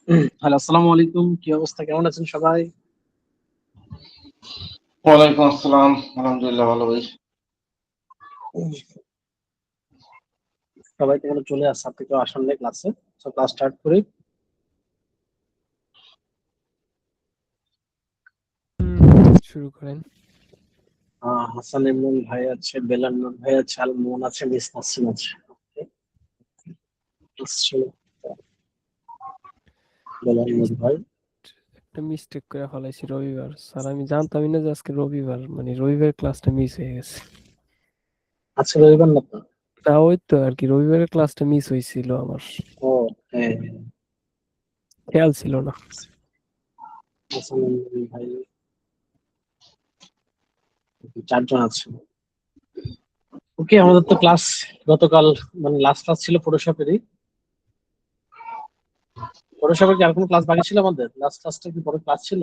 Hello, আসসালামু আলাইকুম। কি অবস্থা? কেমন আছেন সবাই? ওয়ালাইকুম আসসালাম। আলহামদুলিল্লাহ ভালো ভাই। উম, সবাই তো এখানে চলে আসছে। আপনি কেউ আসেন নাই ক্লাসে? সো ক্লাস স্টার্ট করি। শুরু করেন। হাসান ইমরান ভাই আছে, বেলাল ভাই আছে, আলমোহন আছে, মিস নাসরিন আছে। Okay, class শুরু। বেলাল ভাই। একটা মিস্টেক করে ফেলাইছি রবিবার। স্যার আমি জানতামই না যে আজকে রবিবার, মানে রবিবার ক্লাসটা মিস হয়ে গেছে। আজকে রবিবার না তো? তা ওই তো আর কি, রবিবারের ক্লাসটা মিস হয়েছিল আমার, ও হ্যাঁ, খেয়াল ছিল না। হাসান ইমরান ভাই। চারজন আছে। ওকে, আমাদের তো ক্লাস গতকাল মানে লাস্ট ক্লাস ছিল ফটোশপেরই। ফটোশপের কি আর কোনো ক্লাস বাকি ছিল আমাদের? লাস্ট ক্লাসটা কি বড় ক্লাস ছিল?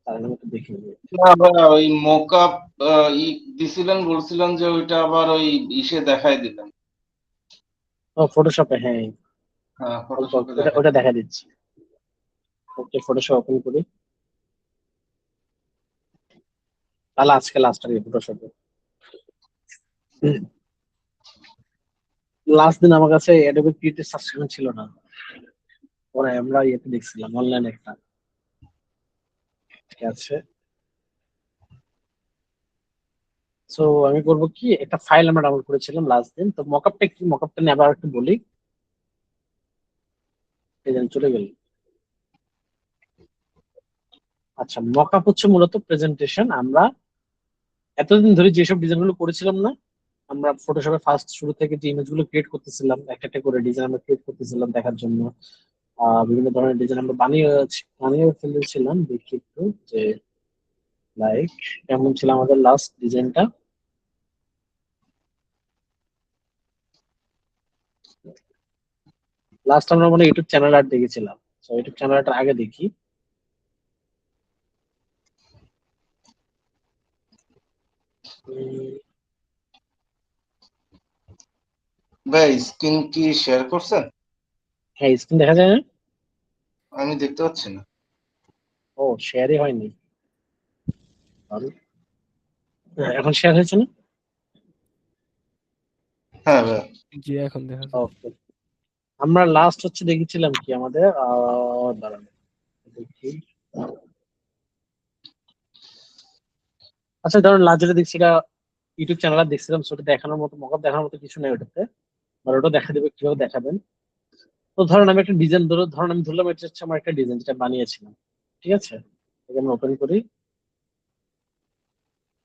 তার আমি একটু দেখি। না ভাইয়া, ওই মোকআপ দিছিলেন, বলছিলেন যে ওইটা আবার ওই ইসে দেখাই দিলেন। ও ফটোশপে, হ্যাঁ। হ্যাঁ, অল্প ফটোশপে অল্প ওটা দেখাই ওটা দিলেন। দেখা দিচ্ছি। ওকে, ফটোশপ ওপেন করি। তাহলে আজকে লাস্ট আর কি ফটোশপে। লাস্ট দিন আমার কাছে অ্যাডোবি ক্রিয়েটিভ সাবস্ক্রিপশন ছিল না। পরে আমরা ইয়েতে দেখছিলাম অনলাইনে একটা, ঠিক আছে। সো আমি করবো কি, একটা ফাইল আমরা ডাউনলোড করেছিলাম লাস্ট দিন। তো মকআপটা কি, মকআপটা নিয়ে আবার একটু বলি। এই যে চলে গেল। আচ্ছা, মকআপ হচ্ছে মূলত প্রেজেন্টেশন। আমরা এতদিন ধরে যেসব ডিজাইন গুলো করেছিলাম না, আমরা ফটোশপে ফার্স্ট শুরু থেকে যে ইমেজ গুলো ক্রিয়েট করতেছিলাম, একটা একটা করে ডিজাইন আমরা ক্রিয়েট করতেছিলাম দেখার জন্য। বিভিন্ন ধরনের ডিজাইন আমরা বানিয়ে ফেলেছিলাম। দেখি একটু যে লাইক কেমন ছিল আমাদের লাস্ট ডিজাইনটা। লাস্ট আমরা মানে ইউটিউব চ্যানেল আর দেখেছিলাম। তো ইউটিউব চ্যানেলটা আগে দেখি। উম, ভাই, স্ক্রিন কি শেয়ার করছেন? হ্যাঁ, স্ক্রিন দেখা যায় না? আমি দেখতে পাচ্ছি না। ও, শেয়ারই হয়নি। ভালো। হ্যাঁ, এখন শেয়ার হয়েছে না? হ্যাঁ ভাইয়া। জি, এখন দেখা যায়। ওকে। আমরা লাস্ট হচ্ছে দেখেছিলাম কি আমাদের দাঁড়ান দেখি। আচ্ছা ধরুন লাস্ট যেটা দেখছি এটা ইউটিউব চ্যানেল দেখছিলাম, সেটা দেখানোর মতো মকআপ দেখানোর মতো কিছু নেই ওটাতে। আর ওটা দেখা দেবে কিভাবে দেখাবেন। তো ধরুন আমি একটা ডিজাইন ধরুন আমি ধরলাম এটা হচ্ছে আমার একটা ডিজাইন যেটা বানিয়েছিলাম, ঠিক আছে। এটা আমরা ওপেন করি।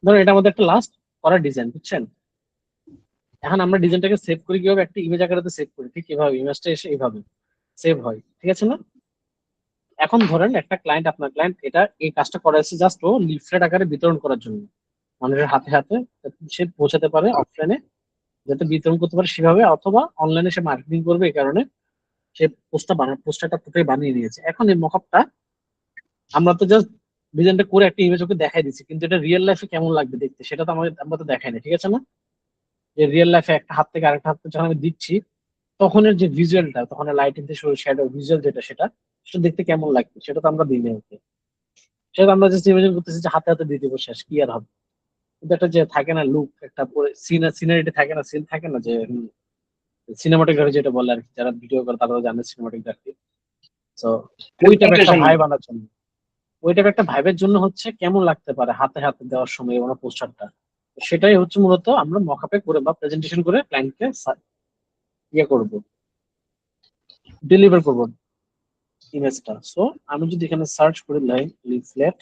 ধরুন এটা আমাদের একটা লাস্ট করা ডিজাইন, বুঝছেন। এখন আমরা ডিজাইনটাকে সেভ করি কিভাবে, একটা ইমেজ আকারে সেভ করি, ঠিক এভাবে ইমেজটা এসে এইভাবে সেভ হয়, ঠিক আছে না? এখন ধরেন একটা ক্লায়েন্ট, আপনার ক্লায়েন্ট এটা এই কাজটা করাইছে জাস্ট ও লিফলেট আকারে বিতরণ করার জন্য, মানুষের হাতে হাতে যাতে সে পৌঁছাতে পারে অফলাইনে, যাতে বিতরণ করতে পারে সেভাবে, অথবা অনলাইনে সে মার্কেটিং করবে, এই কারণে সে পোস্টারটা পুরোটাই বানিয়ে নিয়েছে। এখন এই মকআপটা আমরা তো জাস্ট ডিজাইনটা করে একটা ইমেজ ওকে দেখাই দিচ্ছি, কিন্তু এটা রিয়েল লাইফে কেমন লাগবে দেখতে সেটা তো আমরা তো দেখাই না, ঠিক আছে না? যে রিয়েল লাইফে একটা হাত থেকে আরেকটা হাতে যখন আমি দিচ্ছি, তখনের যে ভিজুয়ালটা, তখন লাইটিং থেকে শুরু শ্যাডো ভিজুয়াল যেটা, সেটা সেটা দেখতে কেমন লাগবে সেটা তো আমরা দিই না ওকে। সেটা আমরা জাস্ট ইমেজিন করতেছি যে হাতে হাতে দিয়ে দেবো, শেষ কি আর হবে। কিন্তু একটা যে থাকে না লুক, একটা সিনারিটি থাকে না, সিন থাকে না, যে সিনেমাটোগ্রাফি যেটা বলে আর কি, যারা ভিডিও করে তারা জানে সিনেমাটোগ্রাফি। তো ওই টাইপের একটা প্রেজেন্টেশন। ভাইব আনার জন্য, ওই টাইপের একটা ভাইবের জন্য হচ্ছে কেমন লাগতে পারে হাতে হাতে দেওয়ার সময় ওনার পোস্টারটা, সেটাই হচ্ছে মূলত আমরা মকআপে করে বা প্রেজেন্টেশন করে ক্লায়েন্টকে ইয়ে করবো, ডেলিভার করবো ইমেজটা। সো আমি যদি এখানে সার্চ করি লাইক লিফলেট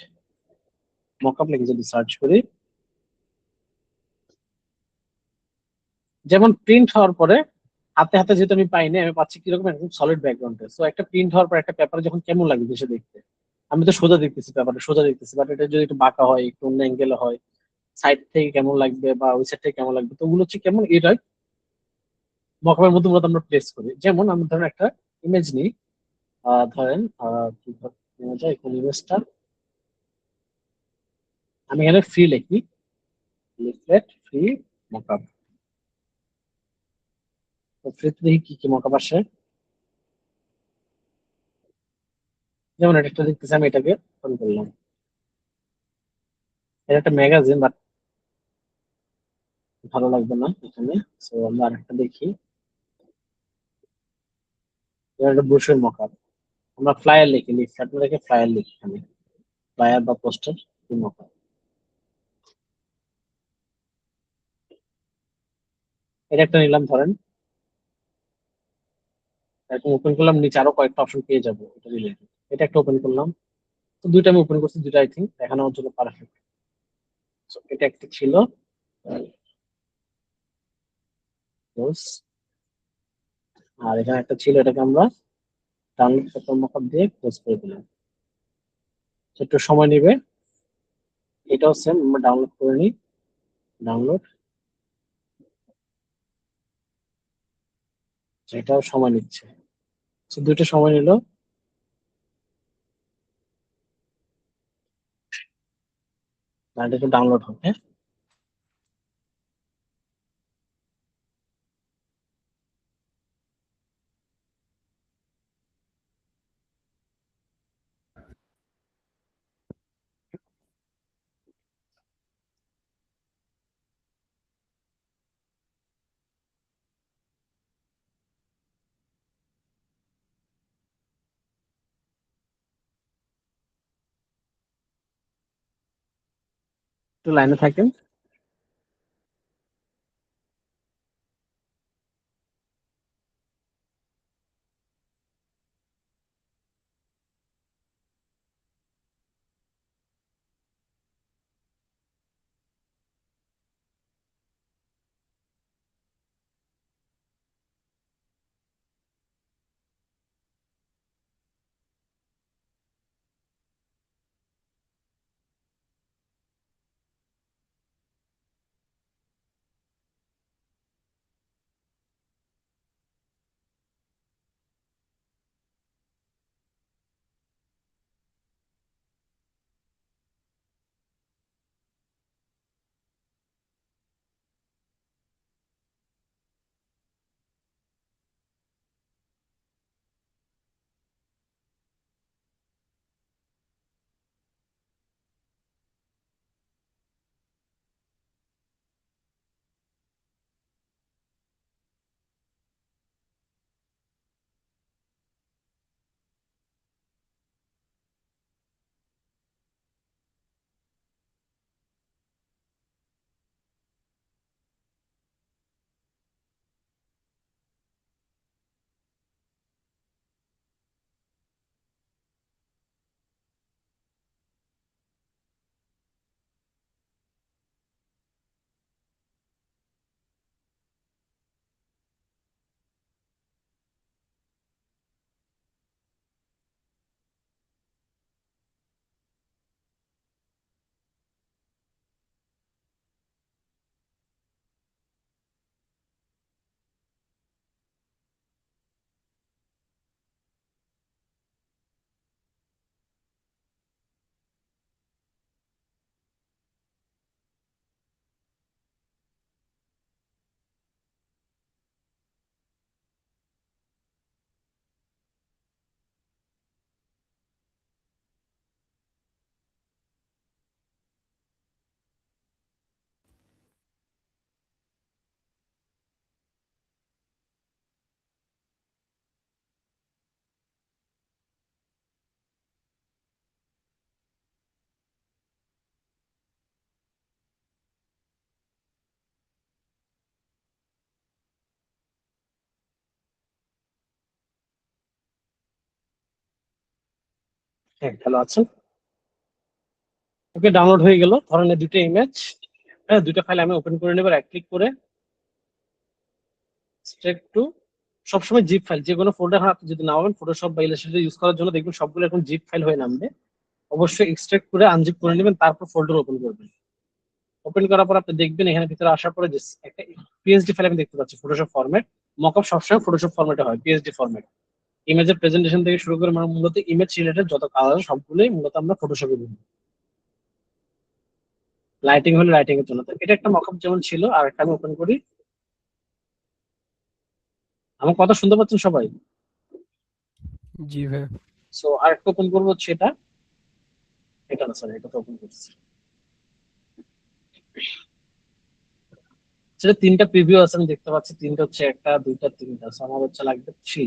মকআপ লিখে যদি সার্চ করি, যেমন প্রিন্ট হওয়ার পরে হাতে হাতে যেহেতু আমি পাইনি, আমি পাচ্ছি কিরকম একদম সলিড ব্যাকগ্রাউন্ডে। সো একটা প্রিন্ট হওয়ার পর একটা পেপারে যখন কেমন লাগবে দেশে দেখতে, আমি তো সোজা দেখতেছি, পেপারটা সোজা দেখতেছি, বাট এটা যদি একটু বাঁকা হয়, একটু অন্য অ্যাঙ্গেলে হয়, সাইড থেকে কেমন লাগবে বা ওই সাইড থেকে কেমন লাগবে, তো ওগুলো হচ্ছে কেমন এটা মকআপের মধ্যে মূলত আমরা প্লেস করি। যেমন আমি ধরেন একটা ইমেজ নিই, ধরেন কি নেওয়া যায় কোন ইমেজটা, আমি এখানে ফ্রি লিখি, লিফলেট ফ্রি মকআপ। তো ফ্রিতে দেখি কি কি মকআপ আসে। যেমন এটা একটা দেখতেছি, আমি এটাকে ওপেন করলাম, এটা একটা ম্যাগাজিন, বাট ভালো লাগবে না এখানে। সো আমরা আরেকটা দেখি, এটা একটা ব্রোশার মকআপ। আমরা ফ্লায়ার লিখি, লিফলেট না লিখে ফ্লায়ার লিখি এখানে, ফ্লায়ার বা পোস্টার মকআপ। এটা একটা নিলাম ধরেন, এরকম ওপেন করলাম, নিচে আরো কয়েকটা অপশন পেয়ে যাবো এটা রিলেটেড। এটা একটা ওপেন করলাম, তো দুইটা আমি ওপেন করছি, দুইটা আই থিঙ্ক দেখানোর জন্য পারফেক্ট। এটা একটা ছিল close, আর এখানে একটা ছিল, এটাকে আমরা ডাউনলোড ফটো মকআপ দিয়ে ক্লোজ করে দিলাম। তো একটু সময় নেবে, এটাও সেম, আমরা ডাউনলোড করে নিই, ডাউনলোড, এটাও সময় নিচ্ছে। তো দুইটা সময় নিল, আর এটা ডাউনলোড হবে। একটু লাইনে থাকেন। হ্যাঁ, ভালো আছেন। ওকে, ডাউনলোড হয়ে গেল ধরেন এই দুটো ইমেজ। হ্যাঁ, দুটো ফাইল আমি ওপেন করে নেব রাইট ক্লিক করে, স্ট্রেট টু, সবসময় জিপ ফাইল, যে কোনো ফোল্ডার আপনি যদি না পাবেন ফটোশপ বা ইলাস্ট্রেটর ইউজ করার জন্য দেখবেন সবগুলো এখন জিপ ফাইল হয়ে নামবে। অবশ্যই এক্সট্রাক্ট করে আনজিপ করে নেবেন, তারপর ফোল্ডার ওপেন করবেন। ওপেন করার পর আপনি দেখবেন এখানে ভিতরে আসার পরে যে একটা পিএসডি ফাইল আমি দেখতে পাচ্ছি, ফটোশপ ফরম্যাট। মকআপ সবসময় ফটোশপ ফরম্যাটে হয়, পিএসডি ফরম্যাট। ইমেজের প্রেজেন্টেশন থেকে শুরু করে মানে মূলত ইমেজ রিলেটেড যত কাজ আছে সবগুলোই মূলত আমরা ফটোশপে দিই। লাইটিং হলে লাইটিং এর জন্য, তো এটা একটা মকআপ যেমন ছিল। আর একটা আমি ওপেন করি, আমার কথা শুনতে পাচ্ছেন সবাই? জি ভাই। সো আরেকটা ওপেন করবো হচ্ছে এটা না সরি, এটা তো ওপেন করছি। সেটা তিনটা প্রিভিউ আছে আমি দেখতে পাচ্ছি, তিনটা হচ্ছে একটা দুইটা তিনটা, সো আমার হচ্ছে লাগবে থ্রি,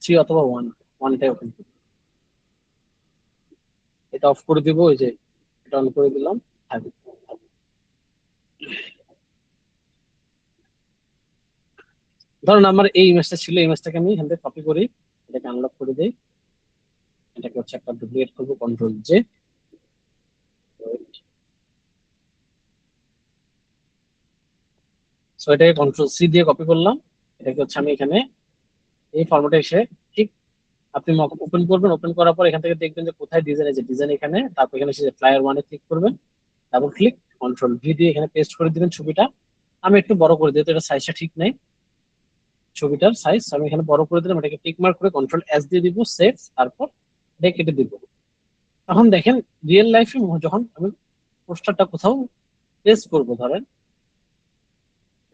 থ্রি অথবা ওয়ান, ওয়ানটাই ওপেন করি। এটা অফ করে দিব, ওই যে এটা অন করে দিলাম, থাকবে। ধরুন আমার এই ইমেজটা ছিল, এই ইমেজটাকে আমি এখান থেকে কপি করি, এটাকে আনলক করে দিই, এটাকে হচ্ছে একটা ডুপ্লিকেট করবো, কন্ট্রোল জে, সো এটাকে কন্ট্রোল সি দিয়ে কপি করলাম, এটাকে হচ্ছে আমি এখানে এই ফরম্যাটে এসে ঠিক আপনি ওপেন করবেন, ওপেন করার পর এখান থেকে দেখবেন যে কোথায় ডিজাইন আছে, ডিজাইন এখানে, তারপর এখানে এসে ফ্লায়ার ওয়ানে ক্লিক করবেন, ডাবল ক্লিক, কন্ট্রোল ভি দিয়ে এখানে পেস্ট করে দিবেন ছবিটা। আমি একটু বড় করে দিই, তো এটা সাইজটা ঠিক নাই, ছবিটার সাইজ আমি এখানে বড় করে দিলাম, এটাকে টিক মার্ক করে কন্ট্রোল এস দিয়ে দিব, সেভ, তারপর এটা কেটে দিব। এখন দেখেন রিয়েল লাইফে যখন আমি পোস্টারটা কোথাও পেস্ট করবো ধরেন,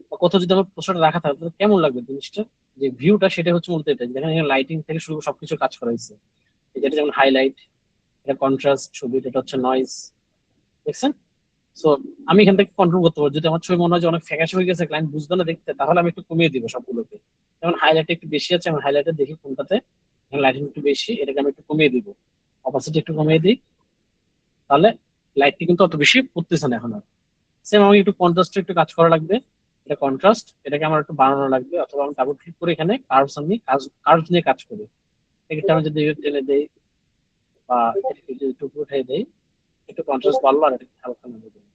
বা কোথাও যদি আমার পোস্টারটা রাখা থাকে তাহলে কেমন লাগবে জিনিসটা, যে ভিউটা সেটা হচ্ছে মূলত এটা। দেখেন এখানে লাইটিং থেকে শুরু করে সবকিছু কাজ করা হয়েছে, যেটা যেমন হাইলাইট, এটা কন্ট্রাস্ট ছবি, এটা হচ্ছে নয়েজ, দেখছেন? সো আমি এখান থেকে কন্ট্রোল করতে পারবো, যদি আমার ছবি মনে হয় যে অনেক ফ্যাকাশে হয়ে গেছে, ক্লায়েন্ট বুঝবে না দেখতে, তাহলে আমি একটু কমিয়ে দিব সবগুলোকে। যেমন হাইলাইট একটু বেশি আছে, আমি হাইলাইটে দেখি কোনটাতে লাইটিং একটু বেশি, এটাকে আমি একটু কমিয়ে দিব, অপাসিটি একটু কমিয়ে দিই, তাহলে লাইটটি কিন্তু অত বেশি পড়তেছে না এখন আর। সেম আমি একটু কন্ট্রাস্ট একটু কাজ করা লাগবে, এটা কন্ট্রাস্ট, এটাকে আমার একটু বাড়ানো লাগবে, অথবা আমি ডাবল ক্লিক করে এখানে কার্ভস, আমি কার্ভস নিয়ে কাজ করি, এটা আমি যদি টেনে দেই বা এটাকে যদি একটু উঠে দেই, একটু কন্ট্রাস্ট বাড়লো, আর এটা হালকা নামিয়ে দিই,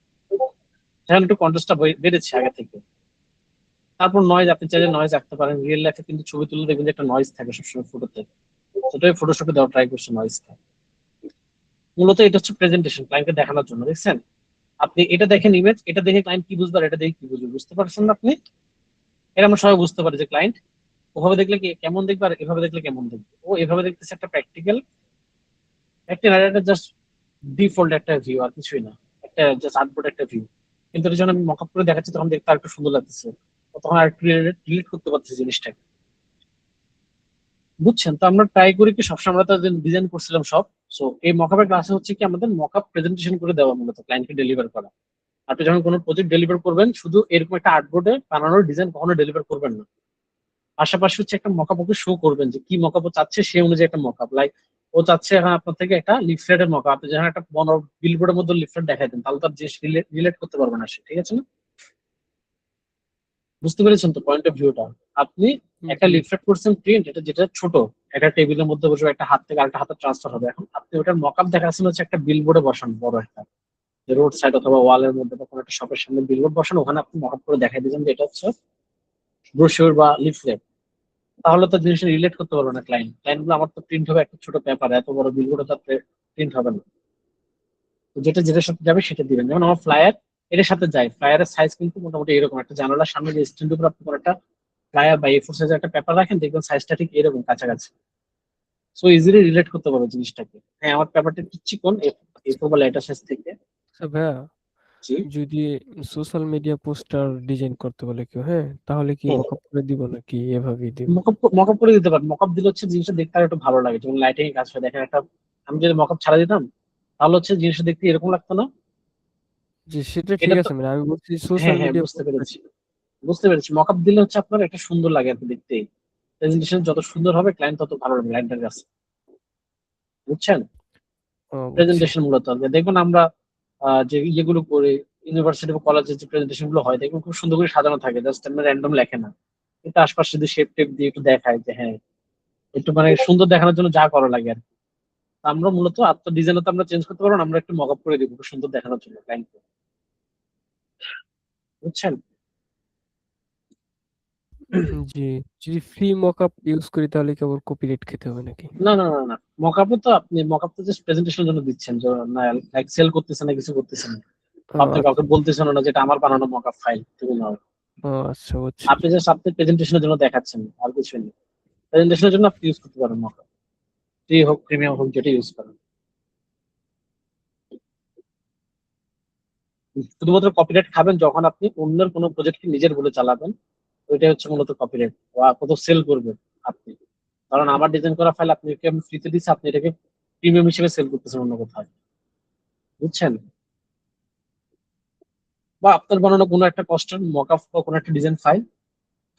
তাহলে একটু কন্ট্রাস্টটা বেড়েছে আগে থেকে। তারপর নয়েজ, আপনি চাইলে নয়েজ রাখতে পারেন, রিয়েল লাইফে কিন্তু ছবি তুলে দেখবেন যে একটা নয়েজ থাকে সবসময় ফটোতে, সেটাই ফটোশপে দেওয়া ট্রাই করছে নয়েজটা। মূলত এটা হচ্ছে প্রেজেন্টেশন ক্লায়েন্টকে দেখানোর জন্য, দেখছেন? আপনি এটা দেখেন ইমেজ, এটা দেখে ক্লায়েন্ট কি বুঝবে আর এটা দেখে কি বুঝবে, বুঝতে পারছেন না আপনি? এটা আমরা সবাই বুঝতে পারি যে ক্লায়েন্ট ওভাবে দেখলে কি কেমন দেখবে আর এভাবে দেখলে কেমন দেখবে। ও এভাবে দেখতেছে একটা প্র্যাকটিক্যাল, একটা জাস্ট ডিফল্ট একটা ভিউ আর কিছুই না, একটা জাস্ট আউটপুট একটা ভিউ। কিন্তু এটা যখন আমি মকআপ করে দেখাচ্ছি তখন দেখতে আর একটু সুন্দর লাগতেছে, তখন আর একটু রিলেট করতে পারতেছি জিনিসটা, বুঝছেন? তো আমরা ট্রাই করি কি সবসময়, আমরা তো ডিজাইন করছিলাম সব। সো এই মকআপের ক্লাসে হচ্ছে কি আমাদের মকআপ প্রেজেন্টেশন করে দেওয়া, মূলত ক্লায়েন্টকে ডেলিভার করা। আপনি যখন কোনো প্রজেক্ট ডেলিভার করবেন, শুধু এরকম একটা আর্টবোর্ডে বানানোর ডিজাইন কখনো ডেলিভার করবেন না, পাশাপাশি হচ্ছে একটা মকআপ ওকে শো করবেন যে কি মকআপ ও চাচ্ছে, সেই অনুযায়ী একটা মকআপ। লাইক ও চাচ্ছে এখন আপনার থেকে একটা লিফলেটের মকআপ, আপনি যখন একটা বড় বিলবোর্ডের মধ্যে লিফলেট দেখাই দেন, তাহলে তার জিনিস রিলেট করতে পারবে না সে, ঠিক আছে না? বুঝতে পেরেছেন তো পয়েন্ট অফ ভিউটা? আপনি একটা জি। লিফলেট করছেন প্রিন্ট, এটা যেটা ছোট, একটা টেবিলের মধ্যে বসে একটা হাত থেকে আরেকটা হাতে ট্রান্সফার হবে, এখন আপনি ওটার মকআপ দেখাচ্ছেন হচ্ছে একটা বিলবোর্ডে বসান, বড় একটা রোড সাইড অথবা ওয়ালের মধ্যে বা কোনো একটা শপের সামনে বিলবোর্ড বসান, ওখানে আপনি মকআপ করে দেখাই দিয়েছেন যে এটা হচ্ছে ব্রোশিওর বা লিফলেট। তাহলে তো জিনিসটা রিলেট করতে পারবে না ক্লায়েন্ট, ক্লায়েন্ট গুলো আমার তো প্রিন্ট হবে একটা ছোট পেপার, এত বড় বিলবোর্ডে তো প্রিন্ট হবে না। তো যেটা যেটার সাথে যাবে সেটা দিবেন, যেমন আমার ফ্লায়ার এটার সাথে যায়, ফ্লায়ারের সাইজ কিন্তু মোটামুটি এরকম, একটা জানালার সামনে যে স্ট্যান্ড উপর আপনি কোনো একটা ফ্লায়ার বা এ ফোর সাইজের একটা পেপার রাখেন, দেখবেন সাইজটা ঠিক এরকম কাছাকাছি, সো ইজিলি রিলেট করতে পারবে জিনিসটাকে। হ্যাঁ আমার পেপারটা একটু চিকন, এ ফোর বা লেটার সাইজ থেকে। আচ্ছা ভাইয়া, জি। যদি সোশ্যাল মিডিয়া পোস্টার ডিজাইন করতে বলে কেউ, হ্যাঁ, তাহলে কি হুম, মকআপ করে দিব নাকি এভাবেই দিব? মকআপ করে দিতে পারেন, মকআপ দিলে হচ্ছে জিনিসটা দেখতে আর একটু ভালো লাগে, যেমন লাইটিং এর কাজ হয় দেখেন একটা, আমি যদি মকআপ ছাড়া দিতাম তাহলে হচ্ছে জিনিসটা দেখতে এরকম লাগতো না। যে সেটা ঠিক এটা তো, আছে, মানে আমি বলছি হ্যাঁ সোশ্যাল হ্যাঁ মিডিয়া বুঝতে পোস্টার। পেরেছি, বুঝতে পেরেছি। মকআপ দিলে হচ্ছে আপনার একটা সুন্দর লাগে আর কি দেখতে, প্রেজেন্টেশন যত সুন্দর হবে ক্লায়েন্ট তত ভালো হবে ক্লায়েন্টের কাছে, বুঝছেন? ও বুঝছি। প্রেজেন্টেশন মূলত দেখুন আমরা যে ইয়েগুলো করি, ইউনিভার্সিটি বা কলেজের যে প্রেজেন্টেশন গুলো হয় দেখুন খুব সুন্দর করে সাজানো থাকে, জাস্ট আমরা র্যান্ডম লেখে না, কিন্তু আশপাশে যদি শেপ টেপ দিয়ে একটু দেখায় যে হ্যাঁ একটু মানে সুন্দর দেখানোর জন্য যা করা লাগে আর কি। আমরা মূলত আপনার ডিজাইন তো আমরা চেঞ্জ করতে পারবো না, আমরা একটু মকআপ করে দিব একটু সুন্দর দেখানোর জন্য ক্লায়েন্টকে, বুঝছেন? জি। যদি ফ্রি মকআপ ইউজ করি তাহলে কি আবার কপিরাইট খেতে হবে নাকি? না না না না, মকআপও তো আপনি মকআপ তো জাস্ট প্রেজেন্টেশনের জন্য দিচ্ছেন, যে না লাইক সেল করতেছেন না কিছু করতেছেন না, ও আপনি কাউকে আচ্ছা। বলতেছেন না যেটা আমার বানানো মকআপ ফাইল তুমি নাও, ও আচ্ছা, বুঝছি। আপনি জাস্ট আপনি প্রেজেন্টেশনের জন্য দেখাচ্ছেন আর কিছু নেই। প্রেজেন্টেশনের জন্য আপনি ইউজ করতে পারেন মকআপ, ফ্রি হোক প্রিমিয়াম হোক যেটা ইউজ করেন। শুধুমাত্র কপিরাইট খাবেন যখন আপনি অন্যের কোনো প্রজেক্টকে নিজের বলে চালাবেন, ওইটাই হচ্ছে মূলত কপিরাইট, বা কত সেল করবেন আপনি, কারণ আমার ডিজাইন করা ফাইল আপনাকে আমি ফ্রিতে দিচ্ছি, আপনি এটাকে প্রিমিয়াম হিসেবে সেল করতেছেন অন্য কোথাও, বুঝছেন? বা আপনার বানানো কোনো একটা কস্টের মকআপ বা কোনো একটা ডিজাইন ফাইল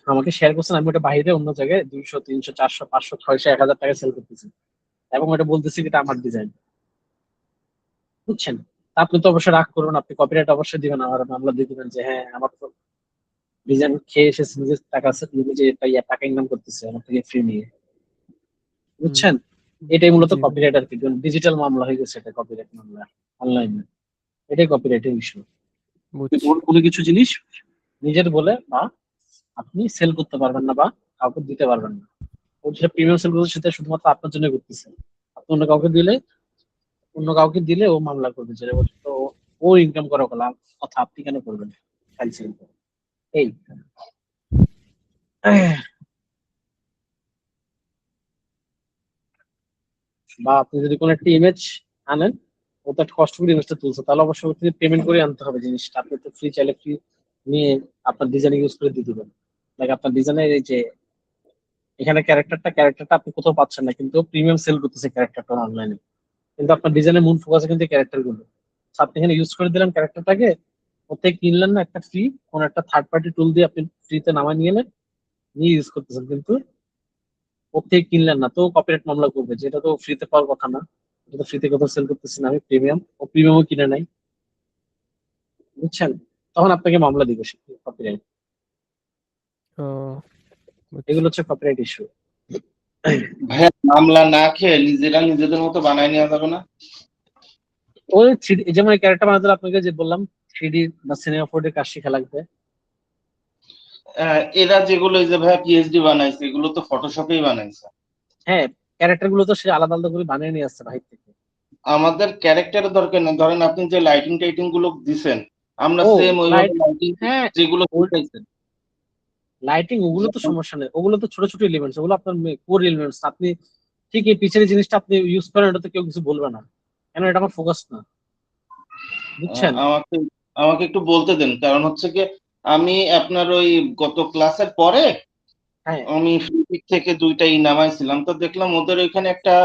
আমাকে শেয়ার করছেন, আমি ওটা বাইরে অন্য জায়গায় 200 300 400 500 600 1000 টাকা সেল করতেছি, এবং ওটা বলতেছি কি এটা আমার ডিজাইন, বুঝছেন? তা আপনি তো অবশ্যই রাগ করবেন, আপনি কপিরাইট অবশ্যই দিবেন, আমার মামলা দিয়ে দিবেন যে হ্যাঁ আমার তো ডিজাইন খেয়ে এসেছে, নিজের টাকা আছে, নিজে টাকা ইনকাম করতেছে আমার থেকে ফ্রি নিয়ে, হুম, বুঝছেন? এটাই মূলত জি ভাই, কপিরাইট আর কি, ডিজিটাল মামলা হয়ে গেছে, এটা কপিরাইট মামলা অনলাইনে, এটাই কপিরাইটের ইস্যু। বুঝছি। কোনো কিছু জিনিস নিজের বলে বা আপনি সেল করতে পারবেন না বা কাউকে দিতে পারবেন না, ও যেটা প্রিমিয়াম সেল করছে সেটা শুধুমাত্র আপনার জন্য করতেছে, আপনি অন্য কাউকে দিলে ও মামলা করবে, যে ও তো ও ইনকাম করা কথা আপনি কেন করবেন ফাইল সেল করে? এই বা আপনি যদি কোনো একটা ইমেজ আনেন, ও তো একটা কষ্ট করে ইমেজটা তুলছে, তাহলে অবশ্যই পেমেন্ট করে আনতে হবে জিনিসটা, আপনি তো ফ্রি চাইলে ফ্রি নিয়ে আপনার ডিজাইন ইউজ করে দিয়ে দিবেন। লাইক আপনার ডিজাইনের এই যে এখানে ক্যারেক্টারটা আপনি কোথাও পাচ্ছেন না, কিন্তু প্রিমিয়াম সেল করতেছে ক্যারেক্টারটা অনলাইনে, কিন্তু আপনার ডিজাইনের মূল ফোকাসে কিন্তু ক্যারেক্টার গুলো। So আপনি এখানে ইউজ করে দিলেন ক্যারেক্টারটাকে, ওতে কিনলেন না একটা ফ্রি, কোন একটা থার্ড পার্টি টুল দিয়ে আপনি ফ্রিতে নামায় নিয়ে এলেন, নিয়ে ইউজ করতেছেন, কিন্তু ওর থেকে কিনলেন না, তো কপিরাইট মামলা করবে, যেটা তো ফ্রিতে পাওয়ার কথা না, এটা তো ফ্রিতে কোথাও সেল করতেছি না আমি প্রিমিয়াম, ও প্রিমিয়ামও কিনে নাই, বুঝছেন? তখন আপনাকে মামলা দিবে কপিরাইট। ও, বুঝছি। এগুলো হচ্ছে কপিরাইট ইস্যু। ভাইয়া মামলা না খেয়ে নিজেরা নিজেদের মতো বানায় নেওয়া যাবে না? ওই যেমন ক্যারেক্টার বানাতে হলে আপনাকে যে বললাম 3D বা সিনেমা 4D কাজ শিখা লাগবে। এরা যেগুলো এই যে ভাইয়া পিএইচডি বানাইছে এগুলো তো ফটোশপেই বানাইছে। হ্যাঁ, ক্যারেক্টার গুলো তো সে আলাদা আলাদা করে বানিয়ে নিয়ে আসছে বাহির থেকে। আমাদের ক্যারেক্টারের দরকার নেই, ধরেন আপনি যে লাইটিং টাইটিং গুলো দিছেন আমরা ও সেম ওইভাবে লাইট, লাইটিং হ্যাঁ, যেগুলো শিখাইছেন। লাইটিং ওগুলো তো সমস্যা নেই, ওগুলো তো ছোট ছোট এলিমেন্টস, ওগুলো আপনার কোর এলিমেন্টস, আপনি ঠিক এই পিছনের জিনিসটা আপনি ইউজ করেন, এটা তো কেউ কিছু বলবে না, কেন এটা আমার ফোকাস না, বুঝছেন? আমাকে আমাকে একটু বলতে দেন, কারণ হচ্ছে কি আমি আপনার ওই গত ক্লাসের পরে হ্যাঁ আমি ফ্লিপিক থেকে দুইটাই নামাইছিলাম, তো দেখলাম ওদের ওইখানে একটা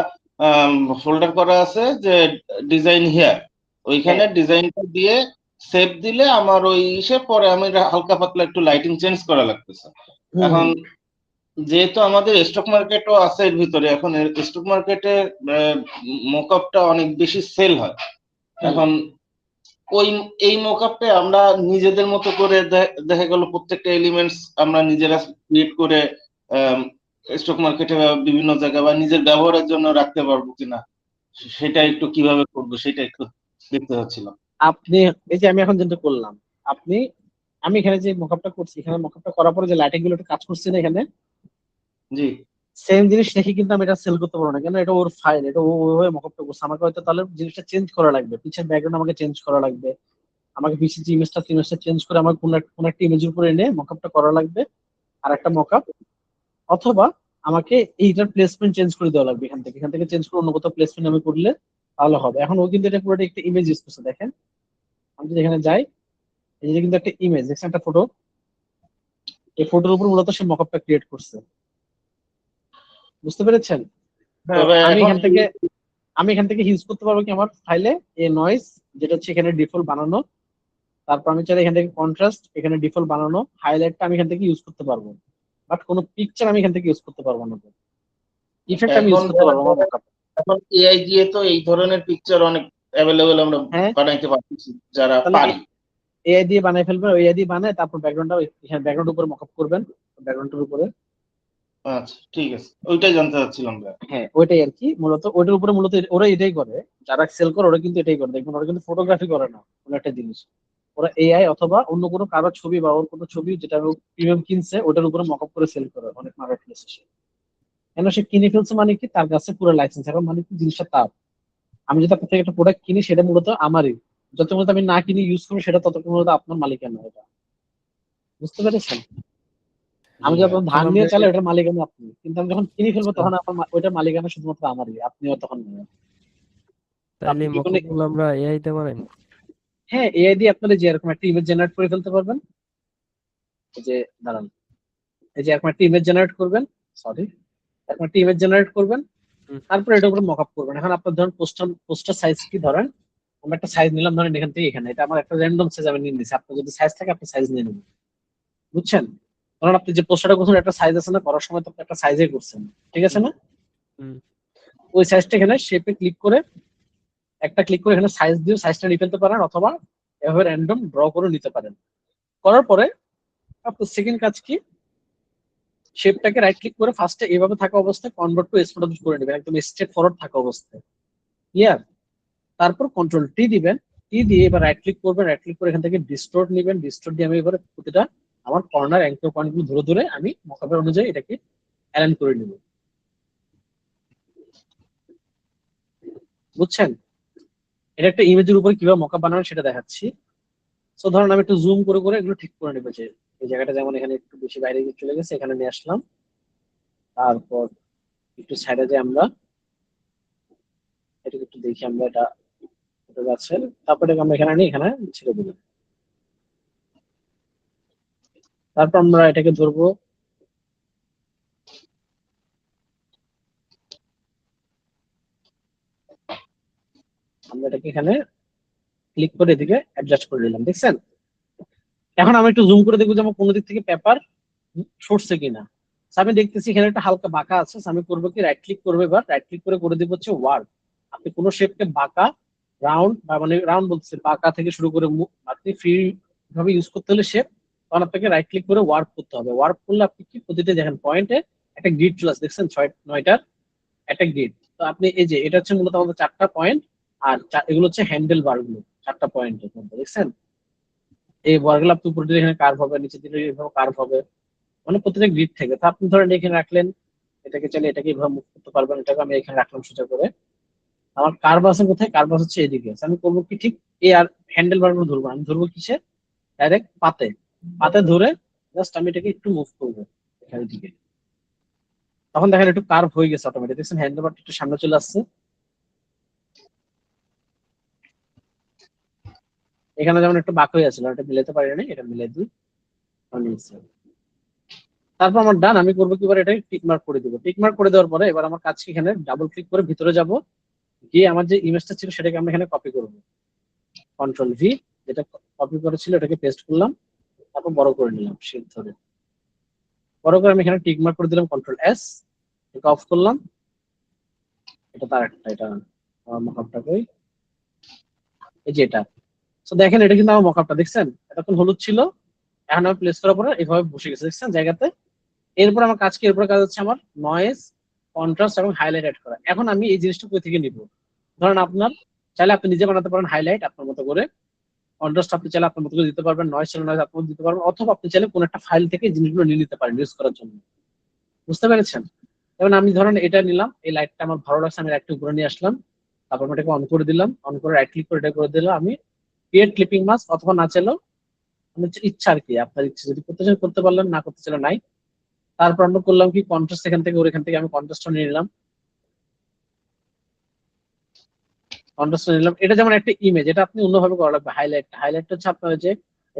ফোল্ডার করা আছে যে ডিজাইন হিয়ার, হ্যাঁ। ওইখানে ডিজাইনটা দিয়ে সেভ দিলে আমার ওই ইসে পরে আমি হালকা পাতলা একটু লাইটিং চেঞ্জ করা লাগতেছে। হুম এখন হুম যেহেতু আমাদের স্টক মার্কেটও আছে এর ভিতরে, এখন স্টক মার্কেটে মকআপটা অনেক বেশি সেল হয়। হুম এখন ওই এই মকআপে আমরা নিজেদের মতো করে দেখা গেল প্রত্যেকটা এলিমেন্টস আমরা নিজেরা ক্রিয়েট করে স্টক মার্কেটে বা বিভিন্ন জায়গায় বা নিজের ব্যবহারের জন্য রাখতে পারবো কিনা, সেটা হুম। একটু কিভাবে করবো সেটা একটু দেখতে চাচ্ছিলাম। আপনি এই যে আমি এখন যেটা করলাম, আপনি আমি এখানে যে মকআপটা করছি, এখানে মকআপটা করার পরে যে লাইটিং গুলো একটু কাজ করছি না এখানে, জি। সেম জিনিস দেখে কিন্তু আমি এটা সেল করতে পারবো না, কেন এটা ওর ফাইল, এটা ও ওইভাবে মকআপটা করছে, আমাকে হয়তো তাহলে জিনিসটা চেঞ্জ করা লাগবে, পিছের ব্যাকগ্রাউন্ড আমাকে চেঞ্জ করা লাগবে, আমাকে পিছের যে ইমেজটা চেঞ্জ করে আমার কোন একটা ইমেজের উপরে এনে মকআপটা করা লাগবে, আর একটা মকআপ, অথবা আমাকে এইটার প্লেসমেন্ট চেঞ্জ করে দেওয়া লাগবে, এখান থেকে চেঞ্জ করে অন্য কোথাও প্লেসমেন্ট আমি করলে তাহলে হবে। এখন ও কিন্তু এটা পুরোটা একটা ইমেজ ইউজ করছে, দেখেন আমি যদি এখানে যাই, এই যে কিন্তু একটা ইমেজ দেখছেন, একটা ফটো, এই ফটোর উপর মূলত সে মকআপটা ক্রিয়েট করছে, বুঝতে পেরেছেন? তো তবে আমি এখন এখান থেকে আমি এখান থেকে ইউজ করতে পারবো কি আমার ফাইলে এই নয়েজ, যেটা হচ্ছে এখানে ডিফল্ট বানানো, তারপর আমি চাইলে এখান থেকে কন্ট্রাস্ট এখানে ডিফল্ট বানানো, হাইলাইটটা আমি এখান থেকে ইউজ করতে পারবো, বাট কোনো পিকচার আমি এখান থেকে ইউজ করতে পারবো না, ইফেক্ট আমি এখন ইউজ করতে পারবো আমার মকআপ। এখন এআই দিয়ে তো এই ধরনের পিকচার অনেক অ্যাভেলেবেল আমরা হ্যাঁ, বানাইতে পারতেছি যারা তাহলে পারি। এআই দিয়ে বানাই ফেলবেন, এআই দিয়ে বানায় তারপর ব্যাকগ্রাউন্ডটা এখানে ব্যাকগ্রাউন্ড উপরে মকআপ করবেন, ব্যাকগ্রাউন্ডের উপরে। আচ্ছা ঠিক আছে, ওইটাই জানতে চাচ্ছিলাম ভাই। হ্যাঁ ওইটাই আর কি, মূলত ওইটার উপরে মূলত ওরা এটাই করে, যারা সেল করে ওরা কিন্তু এটাই করে, দেখবেন ওরা কিন্তু ফটোগ্রাফি করে না কোনো একটা জিনিস, ওরা এআই অথবা অন্য কোনো কারো ছবি বা ওর কোনো ছবি যেটা প্রিমিয়াম কিনছে ওটার উপরে মকআপ করে সেল করে অনেক মার্কেট প্লেসে সে, কেন সে কিনে ফেলছে মানে কি তার কাছে পুরো লাইসেন্স, এখন মানে কি জিনিসটা তার, আমি যদি আপনার থেকে একটা প্রোডাক্ট কিনি সেটা মূলত আমারই, যত মূলত আমি না কিনে ইউজ করি সেটা ততক্ষণ মূলত আপনার মালিকানা, এটা বুঝতে পেরেছেন? জি আমি যখন ভাই। ধান তাহলে নিয়ে আমরা চালাই ওটার মালিকানা আপনি, কিন্তু আমি যখন কিনে ফেলবো আচ্ছা, তখন আপনার ওইটার মালিকানা শুধুমাত্র আমারই, আপনিও তখন নেই। তো তাইলে আপনি কি কোনো, মকআপ গুলো আমরা এআই তে বানাই? হ্যাঁ এআই দিয়ে আপনারা যে এরকম একটা ইমেজ জেনারেট করে ফেলতে পারবেন, এই যে দাঁড়ান, এই যে এরকম একটা ইমেজ জেনারেট করবেন, সরি তারপর একটা ইমেজ জেনারেট করবেন, হুম। তারপর এটার উপরে মকআপ করবেন। এখন আপনার ধরেন পোস্টার সাইজ কি, ধরেন আমরা একটা সাইজ নিলাম, ধরেন এখান থেকে এখানে, এটা আমার একটা র্যান্ডম সাইজ আমি নিয়ে নিচ্ছি, আপনার যদি সাইজ থাকে আপনি সাইজ নিয়ে নেবেন, বুঝছেন? কারণ আপনি যে পোস্টারটা করছেন একটা সাইজ আছে না, করার সময় তো আপনি একটা সাইজে করছেন, ঠিক আছে না? হুম। ওই সাইজটা এখানে শেপে ক্লিক করে, একটা ক্লিক করে এখানে সাইজ দিয়ে সাইজটা নিয়ে ফেলতে পারেন, অথবা এভাবে র্যান্ডম ড্র করে নিতে পারেন। করার পরে আপনার সেকেন্ড কাজ কি, শেপটাকে রাইট ক্লিক করে ফার্স্টে এইভাবে থাকা অবস্থায় কনভার্ট টু এক্সপোর্ট করে নেবেন, একদম স্ট্রেট ফরওয়ার্ড থাকা অবস্থায়, ক্লিয়ার? তারপর কন্ট্রোল টি দিবেন, টি দিয়ে এবার রাইট ক্লিক করবেন, রাইট ক্লিক করে এখান থেকে ডিস্টোর্ট নেবেন, ডিস্টোর্ট দিয়ে আমি এবার প্রতিটা আমার কর্নার অ্যাঙ্কর পয়েন্ট গুলো ধরে ধরে আমি মকআপের অনুযায়ী এটাকে অ্যালাইন করে নিব, বুঝছেন? এটা একটা ইমেজের উপর কিভাবে মকআপ বানাবেন সেটা দেখাচ্ছি। সো ধরুন আমি একটু জুম করে করে এগুলো ঠিক করে নেবো, যে এই জায়গাটা যেমন এখানে একটু বেশি বাইরে গিয়ে চলে গেছে, এখানে নিয়ে আসলাম। তারপর একটু সাইডে যে আমরা এটাকে একটু দেখি, আমরা এটা গাছের, তারপর এটাকে আমরা এখানে নিয়ে এখানে ছেড়ে দিলাম। তারপর আমরা এটাকে ধরবো, আমরা এটাকে এখানে ক্লিক করে এদিকে অ্যাডজাস্ট করে নিলাম, দেখছেন? এখন আমি একটু জুম করে দেখবো যে আমার কোনো দিক থেকে পেপার সরছে কিনা। So আমি দেখতেছি এখানে একটা হালকা বাঁকা আছে, so আমি করবো কি, রাইট ক্লিক করবো, এবার রাইট ক্লিক করে দিব হচ্ছে ওয়ার্ক। আপনি কোনো শেপকে বাঁকা, রাউন্ড, বা মানে রাউন্ড বলতেছে, বাঁকা থেকে শুরু করে আপনি ফ্রি ভাবে ইউজ করতে হলে শেপ, তখন আপনাকে রাইট ক্লিক করে ওয়ার্ক করতে হবে। ওয়ার্ক করলে আপনি কি প্রতিটা দেখেন পয়েন্টে একটা গ্রিড চলে আসে, দেখছেন 9টার একটা গ্রিড। তো আপনি এই যে এটা হচ্ছে মূলত আমাদের 4টা পয়েন্ট, আর এগুলো হচ্ছে হ্যান্ডেল বার গুলো 4টা পয়েন্টের মধ্যে, দেখছেন? এই বার গুলো আপনি উপরে দিলে এখানে কার্ভ হবে, নিচে দিলে এইভাবে কার্ভ হবে, মানে প্রত্যেকটা গ্রিড থেকে। তো আপনি ধরেন এখানে রাখলেন, এটাকে চাইলে এটাকে এইভাবে মুভ করতে পারবেন, এটাকে আমি এখানে রাখলাম সোজা করে। আমার কার্ভ আছে কোথায়, কার্ভ হচ্ছে এদিকে। So আমি করবো কি, ঠিক এই আর হ্যান্ডেল বার গুলো ধরবো, আমি ধরবো কিসে, ডাইরেক্ট পাতে, পাতে ধরে জাস্ট আমি এটাকে একটু মুভ করবো এখানের দিকে। তখন দেখেন একটু কার্ভ হয়ে গেছে অটোমেটিক, দেখছেন হ্যান্ডেল বারটা একটু সামনে চলে আসছে। এখানে যেমন একটু বাঁক হয়ে আছিল, এটা মিলাতে পারি না, এটা মিলাই দিই। তারপর আমার ডান, আমি করবো কি, এবার এটাকে টিক মার্ক করে দিব। টিক মার্ক করে দেওয়ার পরে এবার আমার কাজ কি, এখানে ডাবল ক্লিক করে ভিতরে যাব, গিয়ে আমার যে ইমেজটা ছিল সেটাকে আমরা এখানে কপি করবো, কন্ট্রোল ভি, যেটা কপি করেছিল এটাকে পেস্ট করলাম, তারপর বড় করে নিলাম শিফট ধরে, বড় করে আমি এখানে টিক মার্ক করে দিলাম, কন্ট্রোল এস, এটা অফ করলাম। এটা তার একটা, এটা আমার মকআপটা কই, এই যে এটা। তো দেখেন এটা কিন্তু আমার মকআপটা, দেখছেন এতক্ষণ হলুদ ছিল, এখন আমি প্লেস করার পরে এভাবে বসে গেছে, দেখছেন জায়গাতে। এরপর আমার কাজ কি, এরপর কাজ হচ্ছে আমার নয়েজ, কন্ট্রাস্ট এবং হাইলাইট অ্যাড করা। এখন আমি এই জিনিসটা কোথা থেকে নিব, ধরেন আপনার চাইলে আপনি নিজে বানাতে পারেন হাইলাইট আপনার মতো করে, কন্ট্রাস্ট আপনি চাইলে আপনার মতো করে দিতে পারবেন, নয়েজ চাইলে নয়েজ আপনার মতো দিতে পারবেন, অথবা আপনি চাইলে কোনো একটা ফাইল থেকে এই জিনিসগুলো নিয়ে নিতে পারেন ইউজ করার জন্য, বুঝতে পেরেছেন? যেমন আমি ধরেন এটা নিলাম, এই লাইটটা আমার ভালো লাগছে, আমি লাইটটা উপরে নিয়ে আসলাম, তারপর আমি এটাকে অন করে দিলাম, অন করে রাইট ক্লিক করে এটা করে দিলাম আমি ক্রিয়েট ক্লিপিং মাস্ক, অথবা না চাইলেও আমি ইচ্ছা আর কি, আপনার ইচ্ছা, যদি করতে চান করতে পারলেন, না করতে চাইলে নাই। তারপর আমরা করলাম কি, কন্ট্রাস্ট এখান থেকে ওর এখান থেকে আমি কন্ট্রাস্টটা নিয়ে নিলাম, কন্ট্রাস্ট নিলাম। এটা যেমন একটা ইমেজ, এটা আপনি অন্যভাবে করা লাগবে। হাইলাইট হচ্ছে আপনার যে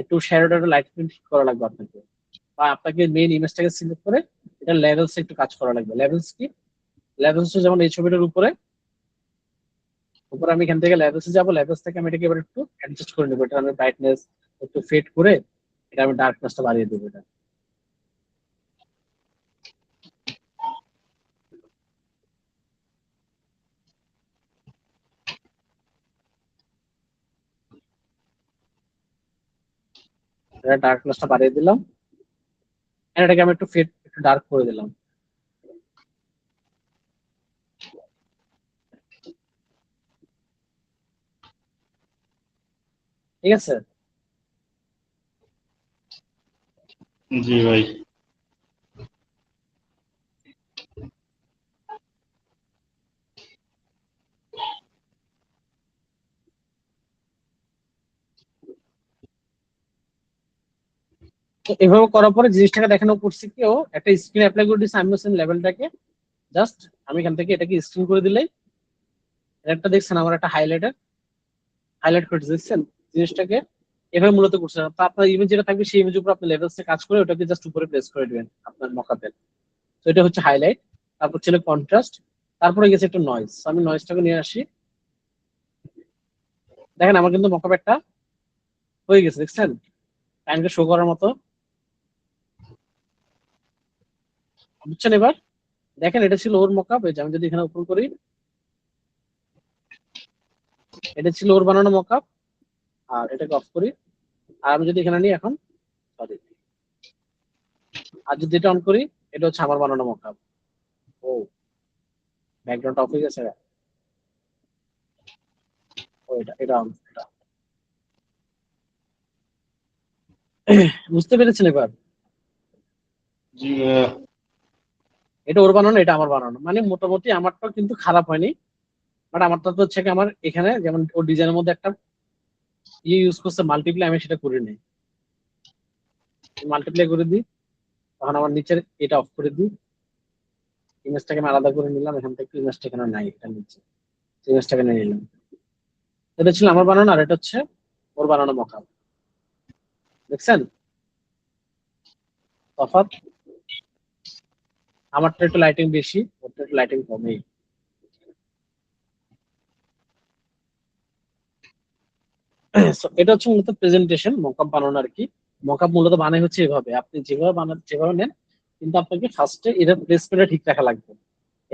একটু শ্যাডো লাইট ঠিক করা লাগবে আপনাকে, বা আপনাকে মেইন ইমেজটাকে সিলেক্ট করে এটা লেভেলস একটু কাজ করা লাগবে। লেভেলস কি, লেভেলস যেমন এই ছবিটার উপরে উপরে আমি এখান থেকে লেভেলসে যাবো, লেভেলস থেকে আমি এটাকে এবার একটু অ্যাডজাস্ট করে নেবো, এটা আমি ব্রাইটনেস একটু ফেড করে এটা আমি ডার্কনেসটা বাড়িয়ে দেবো, এটা ডার্কনেসটা বাড়িয়ে দিলাম, আর এটাকে আমি একটু ফেড একটু ডার্ক করে দিলাম। ঠিক আছে? জি ভাই। তো এভাবে করার পরে জিনিসটাকে দেখানো করছি কি, ও একটা স্ক্রিন অ্যাপ্লাই করে দিচ্ছে, আমি লেভেলটাকে জাস্ট আমি এখান থেকে এটাকে স্ক্রিন করে দিলেই একটা দেখছেন আমার একটা হাইলাইট করে দেখছেন জিনিসটাকে। এভাবে মূলত করছে। তো আপনার ইমেজ যেটা থাকবে সেই ইমেজের উপর আপনি লেভেলস কাজ করে ওটাকে জাস্ট উপরে প্লেস করে দিবেন আপনার মকাতে। তো এটা হচ্ছে হাইলাইট। তারপর ছিল কন্ট্রাস্ট, তারপরে গেছে একটু নয়েজ। আমি নয়েজটাকে নিয়ে আসি। দেখেন আমার কিন্তু মকআপ একটা হয়ে গেছে, দেখছেন টাইমটা শো করার মতো, বুঝছেন? এবার দেখেন এটা ছিল ওর মকআপ। এই যে আমি যদি এখানে ওপেন করি, এটা ছিল ওর বানানো মকআপ। আর এটাকে অফ করি, আর আমি যদি এখানে নিই এখন, সরি, আর যদি এটা অন করি, এটা হচ্ছে আমার বানানো মকআপ। ও, ব্যাকগ্রাউন্ড অফ হয়ে গেছে। ও, এটা এটা on, এটা বুঝতে পেরেছেন এবার? জি এটা ওর বানানো, এটা আমার বানানো, মানে মোটামুটি আমারটা কিন্তু খারাপ হয়নি। বাট আমারটা তো হচ্ছে কি, আমার এখানে যেমন ওর ডিজাইনের মধ্যে একটা ইয়ে ইউজ করছে মাল্টিপ্লাই, আমি সেটা করি নাই। মাল্টিপ্লাই করে দিই, তখন আমার নিচের এটা অফ করে দিই, ইমেজটাকে আমি আলাদা করে নিলাম এখান থেকে, ইমেজটা এখানে নাই, এটা নিচে ইমেজটাকে নিয়ে নিলাম। এটা ছিল আমার বানানো, আর এটা হচ্ছে ওর বানানো মকআপ। দেখছেন তফাৎ? আমারটা একটু লাইটিং বেশি, ওরটা একটু লাইটিং কমই। So, এটা হচ্ছে মূলত প্রেজেন্টেশন মকআপ বানানো আর কি। মকআপ মূলত বানাই হচ্ছে এভাবে, আপনি যেভাবে বানান যেভাবে নেন, কিন্তু আপনাকে ফার্স্টে এটা প্লেসমেন্টটা ঠিক রাখা লাগবে।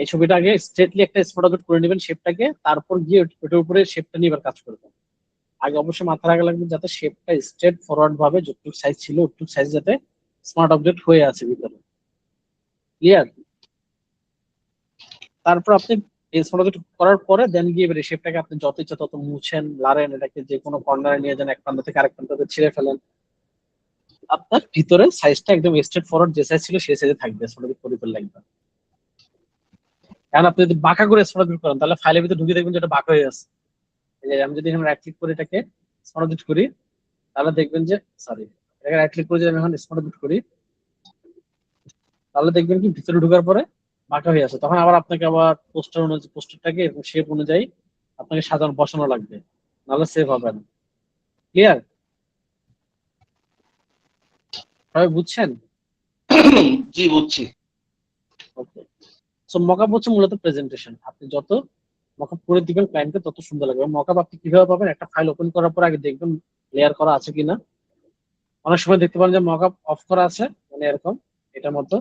এই ছবিটা আগে স্ট্রেটলি একটা স্পট আউট করে নেবেন শেপটাকে, তারপর গিয়ে ওটার উপরে শেপটা নিয়ে এবার কাজ করবেন। আগে অবশ্যই মাথা রাখা লাগবে যাতে শেপটা স্ট্রেট ফরওয়ার্ড ভাবে যতটুকু সাইজ ছিল ওটুকু সাইজ যাতে স্মার্ট অবজেক্ট হয়ে আছে ভিতরে। ক্লিয়ার? তারপর আপনি এই স্মার্ট অবজেক্ট করার পরে দেন গিয়ে এবার শেপটাকে আপনি যত ইচ্ছা তত মুছেন, লারেন, এটাকে যে কোনো কর্নারে নিয়ে যান, এক প্রান্ত থেকে আরেক প্রান্তে ছিঁড়ে ফেলেন, আপনার ভিতরে সাইজটা একদম স্ট্রেট ফরওয়ার্ড যে সাইজ ছিল সেই সাইজে থাকবে স্মার্ট করে ফেললে একবার। কারণ আপনি যদি বাঁকা করে স্মার্ট করেন তাহলে ফাইলের ভিতরে ঢুকে দেখবেন যে এটা বাঁকা হয়ে আছে। এই যে আমি যদি এখানে রাইট ক্লিক করে এটাকে স্মার্ট করি, তাহলে দেখবেন যে, সরি, এটাকে রাইট ক্লিক করে যদি আমি এখন স্মার্ট করি, তাহলে দেখবেন কি ভিতরে ঢোকার পরে বাঁকা হয়ে আছে। তখন আবার আপনাকে আবার পোস্টার অনুযায়ী পোস্টারটাকে এবং শেপ অনুযায়ী আপনাকে সাজানো বসানো লাগবে, নাহলে সেভ হবে না। ক্লিয়ার? সবাই বুঝছেন? জি বুঝছি। ওকে। সো মকআপ হচ্ছে মূলত প্রেজেন্টেশন। আপনি যত মকআপ করে দিবেন ক্লায়েন্টকে তত সুন্দর লাগবে। মকআপ আপনি কিভাবে পাবেন? একটা ফাইল ওপেন করার পর আগে দেখবেন লেয়ার করা আছে কিনা। অনেক সময় দেখতে পারেন যে মকআপ অফ করা আছে, মানে এরকম এটার মতো।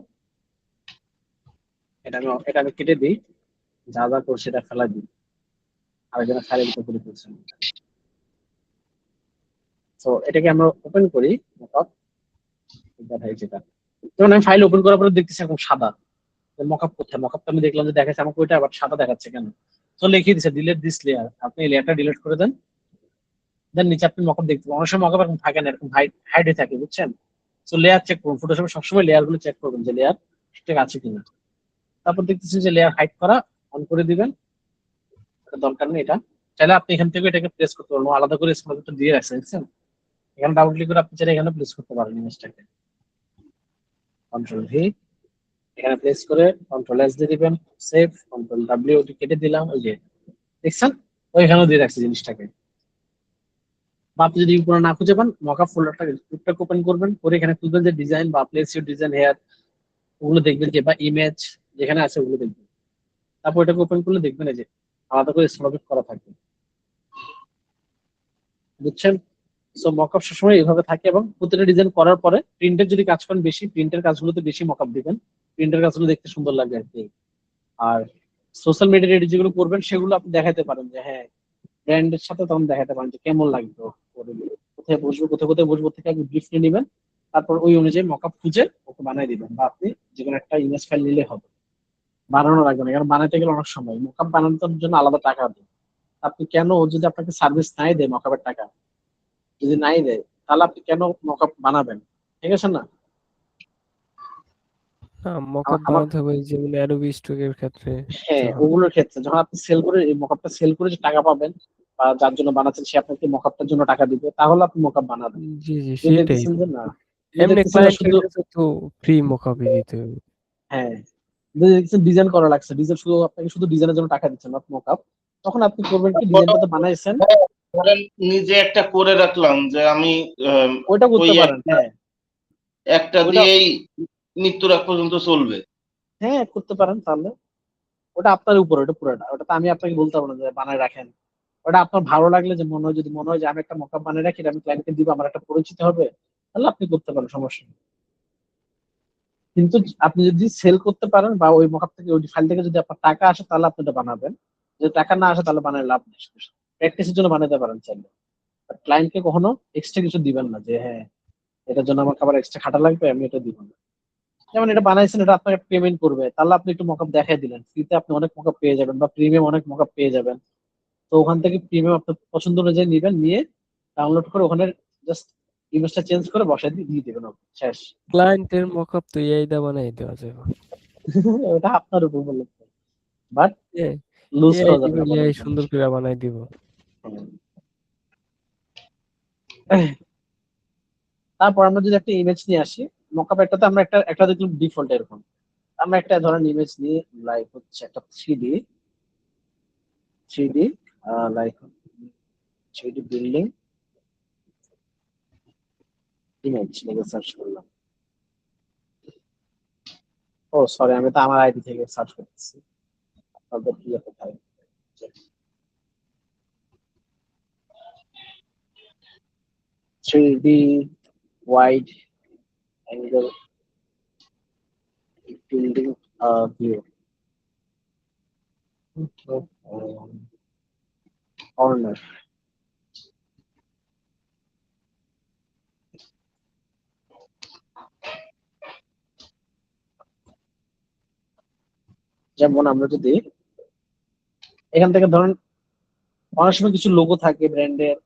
এটা আমি কেটে দিই, যা যা করছি এটা ফেলা দিই, আর এখানে ফাইলের ভিতরে করে ফেলছেন। তো এটাকে আমরা ওপেন করি মকআপ, দেখাই যেটা। যেমন আমি ফাইল ওপেন করার পরে দেখতেছি এখন সাদা, মকআপ কোথায়? মকআপটা আমি দেখলাম যে দেখাচ্ছে আমাকে ওইটা, আবার সাদা দেখাচ্ছে কেন? তো লিখে দিচ্ছে ডিলিট দিস লেয়ার, আপনি এই লেয়ারটা ডিলিট করে দেন। দেন নিচে আপনি মকআপ দেখতে পাবেন। অনেক সময় মকআপ এরকম থাকে না, এরকম হাইড হয়ে থাকে, বুঝছেন? তো লেয়ার চেক করুন, ফটোশপে সবসময় লেয়ার গুলো চেক করবেন যে লেয়ার ঠিক আছে কিনা। তারপর দেখতেছেন যে লেয়ার হাইড করা অন করে দিবেন, এটা দরকার নেই। এটা চাইলে আপনি এখান থেকে এটাকে প্লেস করতে পারবেন, আলাদা করে স্মলটা দিয়ে রাখছেন, দেখছেন? এখানে ডাবল ক্লিক করে আপনি চাইলে এখানে প্লেস করতে পারেন ইমেজটাকে। কন্ট্রোল ভি, এখানে প্লেস করে কন্ট্রোল এস দিয়ে দিবেন, সেভ, কন্ট্রোল ডাব্লিউ কেটে দিলাম, ওই যে দেখছেন ওইখানেও দিয়ে রাখছি জিনিসটাকে। বা আপনি যদি কোনো না খুঁজে পান, মকআপ ফোল্ডারটাকে ওপেন করবেন, করে এখানে খুঁজবেন যে ডিজাইন বা প্লেস ইউর ডিজাইন হেয়ার, ওগুলো দেখবেন যে, বা ইমেজ যেখানে আছে ওগুলো দেখবেন। তারপর এটাকে ওপেন করলে দেখবেন এই যে আলাদা করে স্ট্রবেট করা থাকে, বুঝছেন? সো মকআপ সবসময় এইভাবে থাকে, এবং প্রতিটা ডিজাইন করার পরে প্রিন্টের যদি কাজ করেন বেশি, প্রিন্টের কাজগুলোতে বেশি মকআপ দিবেন, প্রিন্টের কাজগুলো দেখতে সুন্দর লাগবে আর কি। আর সোশ্যাল মিডিয়া যেগুলো করবেন সেগুলো আপনি দেখাতে পারেন যে হ্যাঁ ব্র্যান্ডের সাথে, তখন দেখাতে পারেন যে কেমন লাগবে, কোথায় বসবো, কোথায় কোথায় বসবো থেকে আপনি ব্রিফ নিয়ে নেবেন। তারপর ওই অনুযায়ী মকআপ খুঁজে ওকে বানিয়ে দিবেন, বা আপনি যে কোনো একটা ইমেজ ফাইল নিলে হবে। বানানো লাগবে না, কারণ বানাতে গেলে অনেক সময় মকআপ বানানোর জন্য আলাদা টাকা দেয়। আপনি কেন, ও যদি আপনাকে সার্ভিস নাই দেয়, মকআপের টাকা যদি নাই দেয়, তাহলে আপনি কেন মকআপ বানাবেন? ঠিক আছে না? না, মকআপ আমার, বানাতে হবে যেমন অ্যাডোবি স্টকের ক্ষেত্রে হ্যাঁ যখন। ওগুলোর ক্ষেত্রে যখন আপনি সেল করে এই মকআপটা সেল করে যে টাকা পাবেন, বা যার জন্য বানাচ্ছেন সে আপনাকে মকআপটার জন্য টাকা দিবে, তাহলে আপনি মকআপ বানাবেন। জি জি, যদি সেটাই। দেখতেছেন যে না, যদি এমনি দেখতেছেন যে ক্লায়েন্টের শুধু, কাছে তো ফ্রি মকআপই দিতে হবে। হ্যাঁ, যদি দেখতেছেন ডিজাইন করা লাগছে, ডিজাইন শুধু আপনাকে শুধু ডিজাইনের জন্য টাকা দিচ্ছেন না মকআপ, তখন আপনি করবেন কি, ডিজাইনটা তো বানাইছেন, ধরেন নিজে একটা করে রাখলাম যে আমি ওইটা ওই করতে পারেন। হ্যাঁ, একটা ওইটা, দিয়েই মৃত্যুর আগ পর্যন্ত চলবে। হ্যাঁ করতে পারেন তাহলে, ওটা আপনার উপর, ওটা পুরোটা, ওটা তো আমি আপনাকে বলতে পারবো না যে বানায় রাখেন। ওটা আপনার ভালো লাগলে, যে মনে হয়, যদি মনে হয় যে আমি একটা মকআপ বানিয়ে রাখি, এটা আমি ক্লায়েন্টকে দিব, আমার একটা পরিচিত হবে, তাহলে আপনি করতে পারেন, সমস্যা নেই। কিন্তু আপনি যদি সেল করতে পারেন বা ওই মকআপ থেকে, ওই ফাইল থেকে যদি আপনার টাকা আসে, তাহলে আপনি এটা বানাবেন। যদি টাকা না আসে, তাহলে বানায় লাভ নেই। প্র্যাকটিসের জন্য বানাতে পারেন চাইলে, ক্লায়েন্টকে কখনো এক্সট্রা কিছু দিবেন না, যে হ্যাঁ এটার জন্য আমার আবার এক্সট্রা খাটা লাগবে, আমি এটা দিব না। যেমন এটা বানাইছেন, এটা আপনাকে পেমেন্ট করবে, তাহলে আপনি একটু মকআপ দেখাই দিলেন, ফ্রিতে আপনি অনেক মকআপ পেয়ে যাবেন, বা প্রিমিয়াম অনেক মকআপ পেয়ে যাবেন। তো ওখান থেকে প্রিমিয়াম আপনার পছন্দ অনুযায়ী নিবেন, নিয়ে ডাউনলোড করে ওখানে জাস্ট ইমেজটা চেঞ্জ করে বসাই দিয়ে দিয়ে দিবেন, আপনি শেষ। ক্লায়েন্টের মকআপ তো এআই দা বানাই দেওয়া যাবে। ওটা আপনার উপর বলে, বাট এআই লুজ এআই করা দিব, যাবে না এআই বলেন। সুন্দর করে বানাই দিব। তারপর আমরা যদি একটা ইমেজ নিয়ে আসি, মকআপ একটাতে আমরা একটা একটা দেখলাম ডিফল্ট এরকম, আমরা একটা ধরেন ইমেজ নিয়ে, লাইক হচ্ছে একটা three D like three D building image লিখে সার্চ করলাম। ও সরি, আমি তো আমার আইডি থেকে সার্চ করতেছি, তারপর কি কোথায়, 3D wide angle building view, corner. যেমন আমরা যদি এখান থেকে ধরেন, অনেক সময় কিছু লোগো থাকে ব্র্যান্ডের,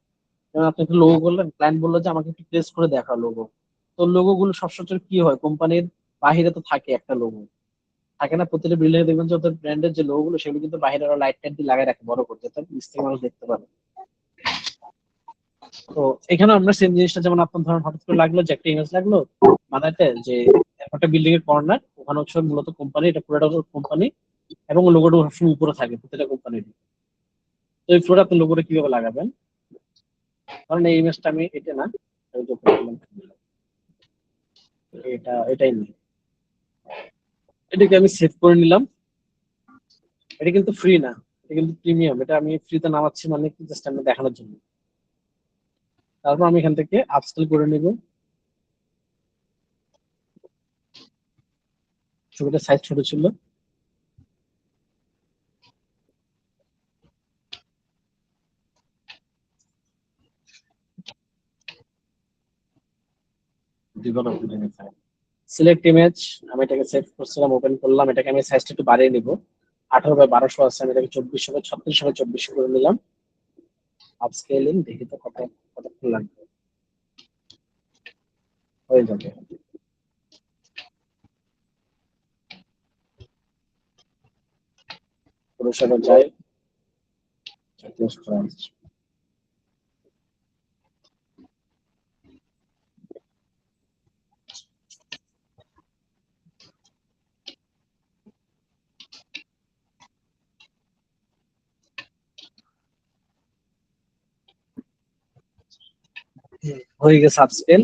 যেমন আপনি একটা লোগো করলেন, ক্লায়েন্ট বললো যে আমাকে একটু প্লেস করে দেখা লোগো। তো লোগো গুলো সবসময় কি হয়, কোম্পানির বাহিরে তো থাকে একটা লোগো, থাকে না? প্রতিটা বিল্ডিং এ দেখবেন যে ওদের ব্র্যান্ডের যে লোগো গুলো, সেগুলো কিন্তু বাইরে ওরা লাইট টাইট দিয়ে লাগাই রাখে বড় করতে, তার নিচ থেকে মানুষ দেখতে পারে। তো এখানে আমরা সেম জিনিসটা, যেমন আপনার ধরেন হঠাৎ করে লাগলো যে একটা ইমেজ লাগলো বানাতে, যে একটা বিল্ডিং এর কর্নার, ওখানে হচ্ছে মূলত কোম্পানি, এটা পুরোটা কোম্পানি, এবং লোগোটা সবসময় উপরে থাকে প্রতিটা কোম্পানির। তো এই ফ্লোরে আপনি লোগোটা কিভাবে লাগাবেন, কারণ এই ইমেজটা আমি এটা না, আমি যখন বললাম, এটাই নেই, এটাকে আমি সেভ করে নিলাম। এটা কিন্তু ফ্রি না, এটা কিন্তু প্রিমিয়াম, এটা আমি ফ্রিতে নামাচ্ছি মানে কি, জাস্ট আমি দেখানোর জন্য। তারপর আমি এখান থেকে আপস্কেল করে নিব, ছবিটার সাইজ ছোট ছিল, দিব না, সিলেক্ট ইমেজ, আমি এটাকে সেভ করছিলাম, ওপেন করলাম, এটাকে আমি সাইজটা একটু বাড়িয়ে নিব, 18 বাই 1200 আছে, আমি এটাকে 2400 বাই 3600 বাই 2400 করে নিলাম। আপস্কেলিং দেখি তো কতক্ষণ লাগবে, হয়ে যাবে। পুরসভা যাই, হয়ে গেছে আপস্কেল।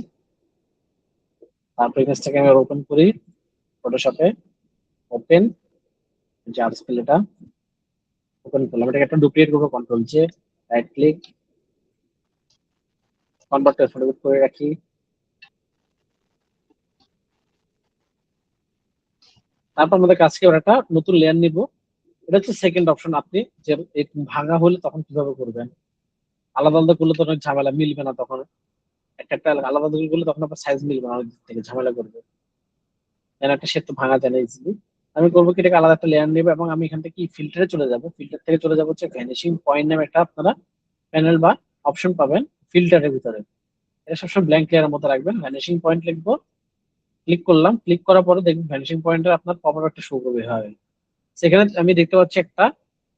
তারপর এই কাজটাকে আমি ওপেন করি ফটোশপে, ওপেন, যে আপস্কেল এটা ওপেন করলাম, এটাকে একটা ডুপ্লিকেট করবো, control J, right click, convert photo করে রাখি। তারপর আমাদের কাজকে ওরা একটা নতুন লেয়ার নিব, এটা হচ্ছে সেকেন্ড অপশন। আপনি যে এই ভাঙা হলে তখন কিভাবে করবেন, আলাদা আলাদা করলে তো অনেক ঝামেলা, মিলবে না তখন, একটা একটা আলাদা আলাদা করলে তখন আপনার সাইজ মিলবে না, অনেক দিক থেকে ঝামেলা করবে, যেন একটা শেপ তো ভাঙা যায় না ইজিলি। আমি করবো কি, এটাকে আলাদা একটা লেয়ার নেবো, এবং আমি এখান থেকে ফিল্টারে চলে যাব, ফিল্টার থেকে চলে যাবো হচ্ছে ভ্যানিশিং পয়েন্ট নামে একটা আপনারা প্যানেল বা অপশন পাবেন ফিল্টারের ভিতরে। এটা সবসময় ব্ল্যাঙ্ক লেয়ারের মতো রাখবেন, ভ্যানিশিং পয়েন্ট লিখবো, ক্লিক করলাম, ক্লিক করার পরে দেখবেন ভ্যানিশিং পয়েন্টের আপনার পপআপ একটা শো করবে হয়। সেখানে আমি দেখতে পাচ্ছি একটা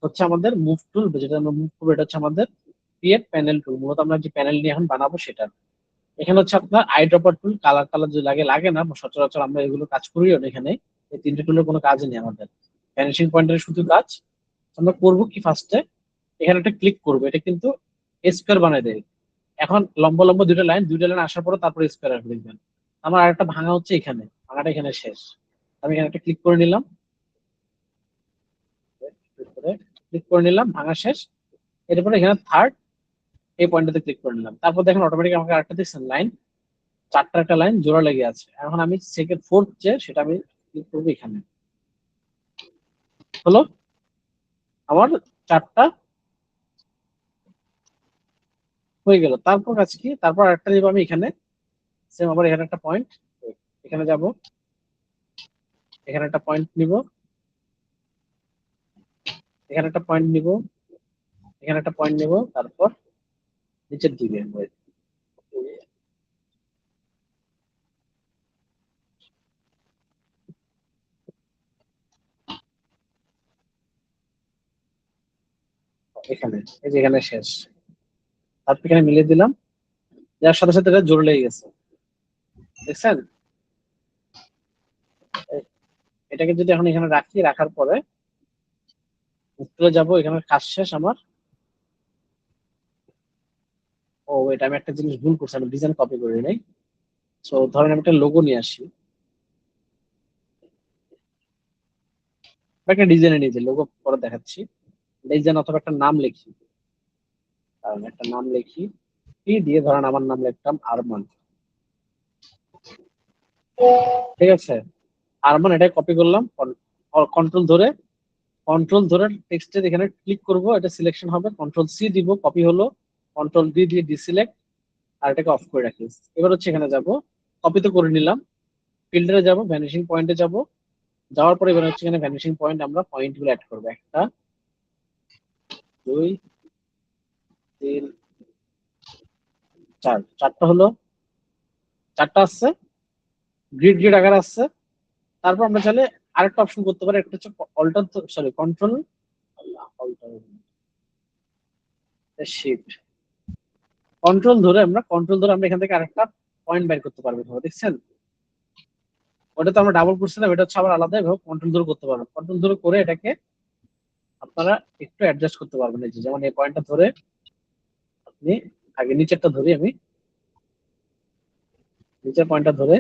হচ্ছে আমাদের মুভ টুল, যেটা আমরা মুভ করবো, এটা হচ্ছে আমাদের ক্রিয়েট প্যানেল টুল, মূলত আমরা যে প্যানেল নিয়ে এখন বানাবো সেটা। এখানে হচ্ছে আপনার আই ড্রপার টুল, কালার টালার যে লাগে লাগে না, সচরাচর আমরা এগুলো কাজ করিও না এখানে, এই তিনটে টুলের কোনো কাজ নেই আমাদের, ভ্যানিশিং পয়েন্টের শুধু কাজ। আমরা করবো কি, ফার্স্টে এখানে একটা ক্লিক করবো, এটা কিন্তু স্কোয়ার বানাই দেয়। এখন লম্বা লম্বা দুইটা লাইন আসার পরে তারপরে স্কোয়ার আসবে দেখবেন। আমার আরেকটা ভাঙা হচ্ছে এখানে, ভাঙাটা এখানে শেষ, আমি এখানে একটা ক্লিক করে নিলাম, ক্লিক করে নিলাম, ভাঙা শেষ। এরপরে এখানে থার্ড এই পয়েন্টটাতে ক্লিক করে নিলাম। তারপর দেখেন অটোমেটিক আমাকে আরেকটা দেখছেন লাইন, চারটা একটা লাইন জোড়া লেগে আছে। এখন আমি সেকেন্ড ফোর্থ যে সেটা আমি ক্লিক করবো এখানে, হলো আমার চারটা হয়ে গেল। তারপর কাজ কি, তারপর আরেকটা দিব আমি এখানে, সেম আবার এখানে একটা পয়েন্ট, এখানে যাব, এখানে একটা পয়েন্ট নিব, এখানে একটা পয়েন্ট নিব, এখানে একটা পয়েন্ট নিব, তারপর নিচের দিকে এখানে, এই যে এখানে শেষ। তারপর এখানে মিলিয়ে দিলাম, যার সাথে সাথে এটা জোর লেগে গেছে, দেখছেন? এটাকে যদি এখন এখানে রাখি, রাখার পরে চলে যাবো, এখানে কাজ শেষ আমার। ও এটা আমি একটা জিনিস ভুল করছি, আমি ডিজাইন কপি করি নাই। সো ধরেন আমি একটা লোগো নিয়ে আসি, বা একটা ডিজাইনে নিয়ে যাই, লোগো পরে দেখাচ্ছি। ডিজাইন অথবা একটা নাম লিখি, কারণ একটা নাম লিখি, কি দিয়ে ধরেন আমার নাম লিখতাম আরমান, ঠিক আছে? আরমান, এটা কপি করলাম, কন্ট্রোল ধরে, কন্ট্রোল ধরে টেক্সটের এখানে ক্লিক করব, এটা সিলেকশন হবে, কন্ট্রোল সি দিব, কপি হলো, কন্ট্রোল ডি দিয়ে ডিসিলেক্ট, আর এটাকে অফ করে রাখি। এবার হচ্ছে এখানে যাব, কপি তো করে নিলাম, ফিল্টারে যাব, ভ্যানিশিং পয়েন্টে যাব, যাওয়ার পরে এবার হচ্ছে এখানে ভ্যানিশিং পয়েন্ট আমরা পয়েন্ট গুলো অ্যাড করবো, একটা, দুই, তিন, চার, চারটা হলো, চারটা আসছে, গ্রিড গ্রিড আকার আসছে। তারপর আমরা চাইলে আরেকটা অপশন করতে পারি, একটা হচ্ছে alter, sorry control, shift, control ধরে আমরা এখান থেকে আরেকটা পয়েন্ট বের করতে পারবো, দেখছেন? ওটা তো আমরা ডাবল করছিলাম, এটা হচ্ছে আবার আলাদা, এভাবে কন্ট্রোল ধরে করতে পারবেন। কন্ট্রোল ধরে করে এটাকে আপনারা একটু অ্যাডজাস্ট করতে পারবেন। এই যে যেমন এই পয়েন্টটা ধরে আপনি, আগে নিচেরটা ধরি আমি, নিচের পয়েন্টটা ধরে,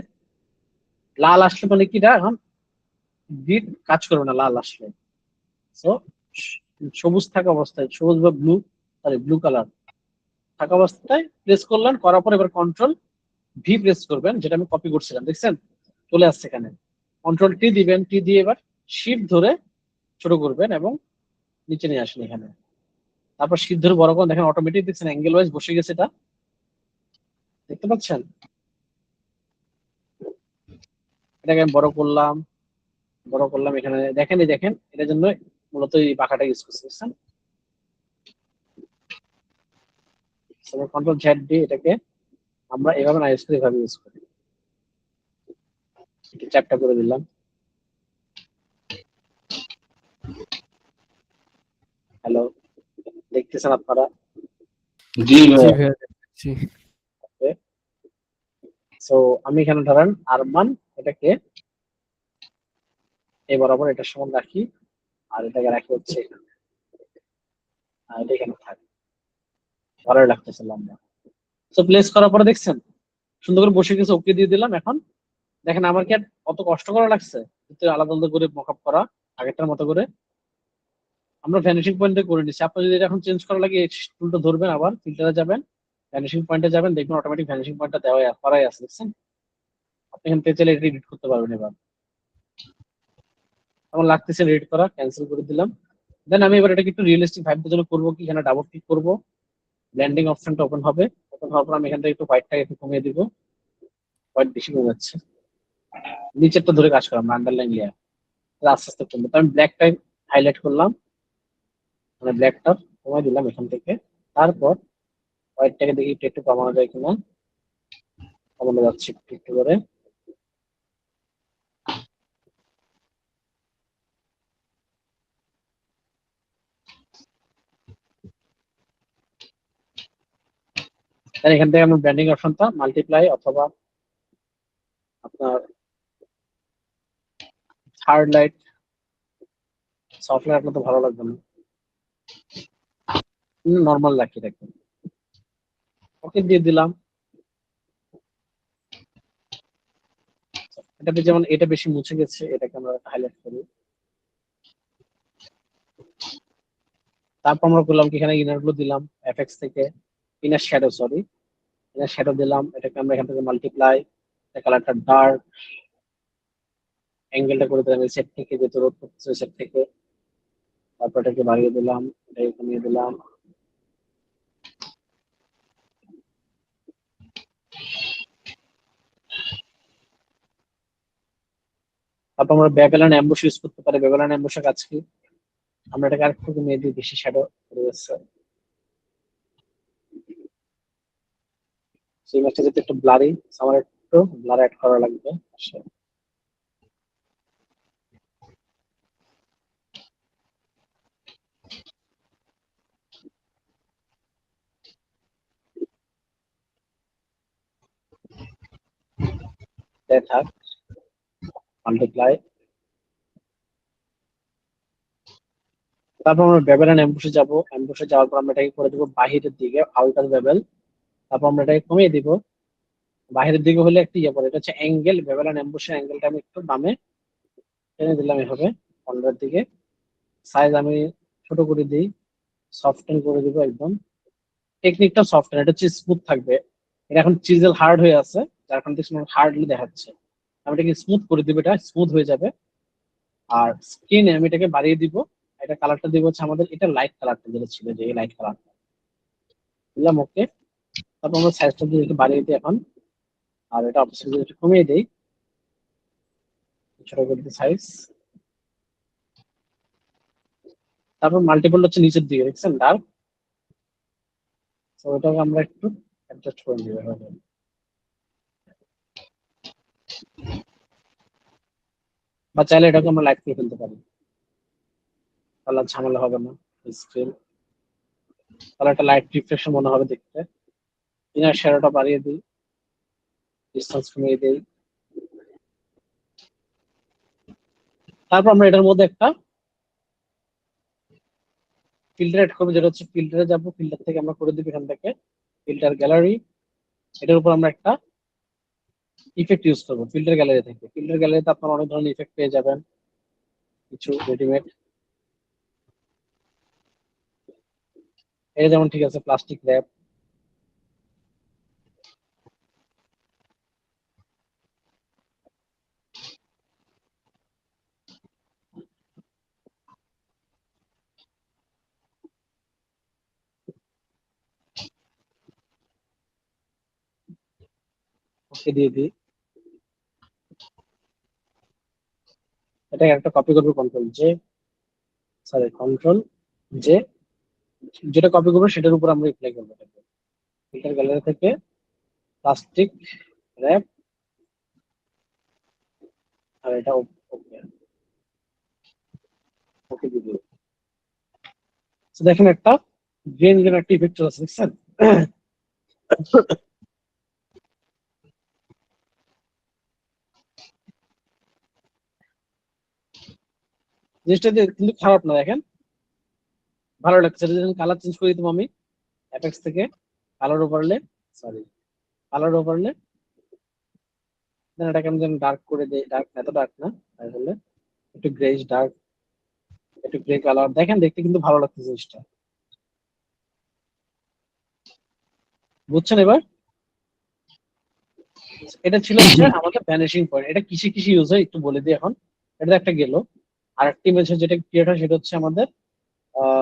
লাল আসলে মানে কি, এখন গ্রিড কাজ করবে না লাল আসলে। সো সবুজ থাকা অবস্থায়, সবুজ বা ব্লু, সরি ব্লু কালার থাকা অবস্থায় প্রেস করলেন, করার পর এবার কন্ট্রোল ভি প্রেস করবেন, যেটা আমি কপি করছিলাম, দেখছেন? চলে আসছে এখানে। কন্ট্রোল টি দিবেন, টি দিয়ে এবার শিফট ধরে ছোট করবেন এবং নিচে নিয়ে আসেন এখানে। তারপর শিফট ধরে বড় করুন, দেখেন অটোমেটিক দেখছেন অ্যাঙ্গেল ওয়াইজ বসে গেছে, এটা দেখতে পাচ্ছেন? এটাকে আমি বড় করলাম, এখানে দেখেন, এই দেখেন এটার জন্য মূলত এই পাখাটা ইউজ করছি, বুঝছেন? কন্ট্রোল জ্যাড দিয়ে এটাকে আমরা এভাবে না ইউজ করি, এভাবে ইউজ করি। চ্যাপটা করে দিলাম। হ্যালো, দেখতেছেন আপনারা? জি জি ভাইয়া। ভাইয়া দেখছি। সো আমি এখানে ধরেন আরমান, এটাকে এই বরাবর এটার সমান রাখি, আর এটাকে রাখি হচ্ছে এখানে, আর এটা এখানে থাকে, ভালোই লাগতেছে লম্বা। তো প্লেস করার পরে দেখছেন সুন্দর করে বসে গেছে, ওকে দিয়ে দিলাম। এখন দেখেন আমার কি আর অত কষ্ট করা লাগছে কিন্তু আলাদা আলাদা করে মকআপ করা, আগেরটার মতো করে আমরা ভ্যানিশিং পয়েন্টে করে নিচ্ছি। আপনার যদি এটা এখন চেঞ্জ করা লাগে, এই টুলটা ধরবেন, আবার ফিল্টারে যাবেন, ভ্যানিশিং পয়েন্টে যাবেন, দেখবেন অটোমেটিক ভ্যানিশিং পয়েন্টটা দেওয়া করাই আছে, দেখছেন? আপনি এখান থেকে চাইলে এটা এডিট করতে পারবেন। এবার আমার লাগতেছে এডিট করা, ক্যান্সেল করে দিলাম। দেন আমি এবার এটাকে একটু রিয়েলিস্টিক ভাইবের জন্য করবো কি, এখানে ডাবল ক্লিক করবো, ব্লেন্ডিং অপশনটা ওপেন হবে, ওপেন হওয়ার পর আমি এখান থেকে একটু হোয়াইটটাকে একটু কমিয়ে দিব, হোয়াইট বেশি কমে যাচ্ছে। নিচেরটা ধরে কাজ করলাম, আন্ডারলাইন লেয়ার, আস্তে আস্তে কমবে। তো আমি ব্ল্যাকটা হাইলাইট করলাম, মানে ব্ল্যাকটা কমাই দিলাম এখান থেকে। তারপর হোয়াইটটাকে দেখি একটু একটু কমানো যায় কিনা, কমানো যাচ্ছে একটু একটু করে। তাহলে এখান থেকে আমি ব্র্যান্ডিং অপশনটা মাল্টিপ্লাই অথবা আপনার থার্ড লাইট, সফট লাইট আপনার তো ভালো লাগবে না, নর্মাল রাখি রাখবেন। ওকে দিয়ে দিলাম। এটাতে যেমন এটা বেশি মুছে গেছে, এটাকে আমরা হাইলাইট করি, তারপর আমরা করলাম কি এখানে ইনার গুলো দিলাম এফএক্স থেকে, inner shadow sorry, inner shadow দিলাম, এটাকে আমরা এখান থেকে মাল্টিপ্লাই, কালারটা ডার্ক, অ্যাঙ্গেলটা করে দিলাম এই সেট থেকে, যেহেতু রোড করতেছে সেট থেকে, তারপর এটাকে বাড়িয়ে দিলাম, এটাকে কমিয়ে দিলাম। তারপর আমরা ব্যাবেলান অ্যাম্বুশ ইউজ করতে পারি। ব্যাবেলান অ্যাম্বুশের কাজ কি, আমরা এটাকে আরেকটু কমিয়ে দিই, বেশি শ্যাডো করে যাচ্ছে, সেই ইমেজটা যেতে একটু ব্লারি, আমার একটু ব্লার অ্যাড করা লাগবে। থাক, মাল্টিপ্লাই। তারপর আমরা বেবেল এন্ড অ্যাম্বুশে যাবো, অ্যাম্বুশে যাওয়ার পর আমরা এটাকে করে দেবো বাহিরের দিকে, আউটার বেবেল। তারপর আমরা এটাকে কমিয়ে দিব, বাহিরের দিকে হলে একটু ইয়ে পড়ে, এটা হচ্ছে অ্যাঙ্গেল। বেবেল এন্ড অ্যাম্বুশের অ্যাঙ্গেলটা আমি একটু বামে টেনে দিলাম এভাবে 15 দিকে। সাইজ আমি ছোট করে দিই, সফটেন করে দিব একদম। টেকনিকটা সফটেন, এটা হচ্ছে স্মুথ থাকবে। এটা এখন চিজেল হার্ড হয়ে আছে, যার কারণে হার্ডলি দেখাচ্ছে। আমি এটাকে স্মুথ করে দিব, এটা স্মুথ হয়ে যাবে। আর স্কিনে আমি এটাকে বাড়িয়ে দিব, এটা কালারটা দিব হচ্ছে আমাদের এটা লাইট কালারটা যেটা ছিল, যে লাইট কালারটা দিলাম, ওকে। তারপর আমরা সাইজটা দিয়ে একটু বাড়িয়ে দিই এখন, আর এটা অবশ্যই যদি একটু কমিয়ে দিই, ছোট করে দিই সাইজ। তারপর মাল্টিপল হচ্ছে নিচের দিকে, দেখছেন ডার্ক, তো ওটাকে আমরা একটু অ্যাডজাস্ট করে দিব এভাবে। বা চাইলে এটাকে আমরা লাইট করে ফেলতে পারি, কালার ঝামেলা হবে না। স্ক্রিন কালারটা লাইট রিফ্লেকশন মনে হবে দেখতে। ইনার শ্যাডোটা বাড়িয়ে দিই, ডিসটেন্স কমিয়ে দিই। তারপর আমরা এটার মধ্যে একটা ফিল্টার এড করবো, যেটা হচ্ছে ফিল্টারে যাবো, ফিল্টার থেকে আমরা করে দিব এখান থেকে ফিল্টার গ্যালারি। এটার উপর আমরা একটা ইফেক্ট ইউজ করবো ফিল্টার গ্যালারি থেকে। ফিল্টার গ্যালারিতে আপনারা অনেক ধরনের ইফেক্ট পেয়ে যাবেন, কিছু রেডিমেড। এই যেমন ঠিক আছে প্লাস্টিক র্যাপ, ওকে দিয়ে দিই। এটাকে একটা কপি করবো, control J, sorry control J, যেটা কপি করবো সেটার উপর আমরা অ্যাপ্লাই করবো। ফিল্টার গ্যালারি থেকে প্লাস্টিক র্যাপ, আর এটা ওকে, ওকে দিয়ে দিই। তো দেখেন একটা গ্রেন গ্রেন একটা ইফেক্ট চলে আসছে, দেখছেন? জিনিসটা কিন্তু খারাপ না, দেখেন ভালো লাগছে। কালার চেঞ্জ করে দিতাম আমি অ্যাপেক্স থেকে, colour overlay, sorry colour overlay, then এটাকে আমি যেন ডার্ক করে দিই, ডার্ক এত ডার্ক না, তাহলে একটু গ্রেজ ডার্ক, একটু গ্রে কালার, দেখেন দেখতে কিন্তু ভালো লাগছে জিনিসটা, বুঝছেন এবার? এটা ছিল হচ্ছে আমাদের ভ্যানিশিং পয়েন্ট। এটা কিসে কিসে ইউজ হয় একটু বলে দিই এখন। এটা একটা গেল, আর একটা ইমেজ যেটা ক্রিয়েট হয় সেটা হচ্ছে আমাদের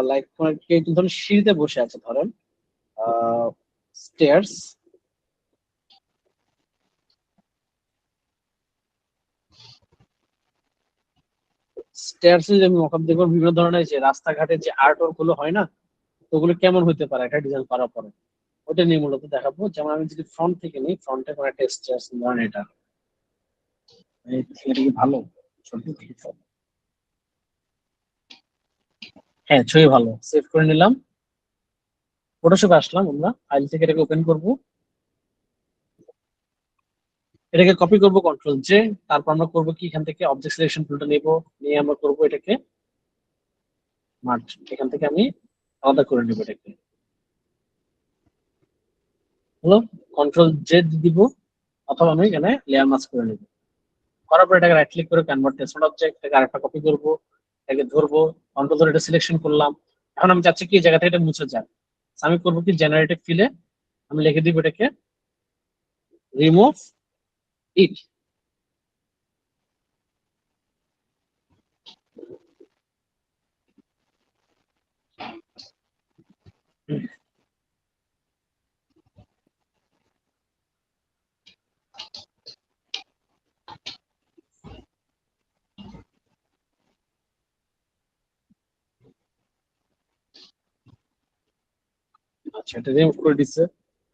লাইক কেউ ধরুন সিঁড়িতে বসে আছে, ধরেন স্টেয়ার্স, স্টেয়ার্স যে আমি মক আপ দেখবো, বিভিন্ন ধরনের যে রাস্তাঘাটে যে আর্ট ওয়ার্ক গুলো হয় না, তো ওগুলো কেমন হতে পারে একটা ডিজাইন করার পরে, ওটা নিয়ে মূলত দেখাবো। যেমন আমি যদি ফ্রন্ট থেকে নিই, ফ্রন্টে কোনো একটা স্টেয়ার্স ধরেন, এটা এটা কি ভালো ছবি? হ্যাঁ ছবি ভালো, সেভ করে নিলাম, ফটোশপে আসলাম, আমরা ফাইল থেকে এটাকে ওপেন করব, এটাকে কপি করব কন্ট্রোল জে। তারপর আমরা করবো কি, এখান থেকে অবজেক্ট সিলেকশন টুলটা নিব, নিয়ে আমরা করবো এটাকে মার্জ, এখান থেকে আমি আলাদা করে নেবো এটাকে, হলো কন্ট্রোল জে দিব, অথবা আমি এখানে লেয়ার মাস্ক করে নেবো। করার পর এটাকে রাইট ক্লিক করে কনভার্ট টেক্সট অবজেক্ট, এটাকে আরেকটা কপি করবো, এটাকে ধরবো, কন্ট্রোল ধরে এটা সিলেকশন করলাম, এখন আমি চাচ্ছি কি এই জায়গা থেকে এটা মুছে যাক। আমি করবো কি জেনারেটিভ ফিলে আমি লিখে দিব এটাকে রিমুভ ইট। আচ্ছা, এটা রিমুভ করে দিচ্ছে।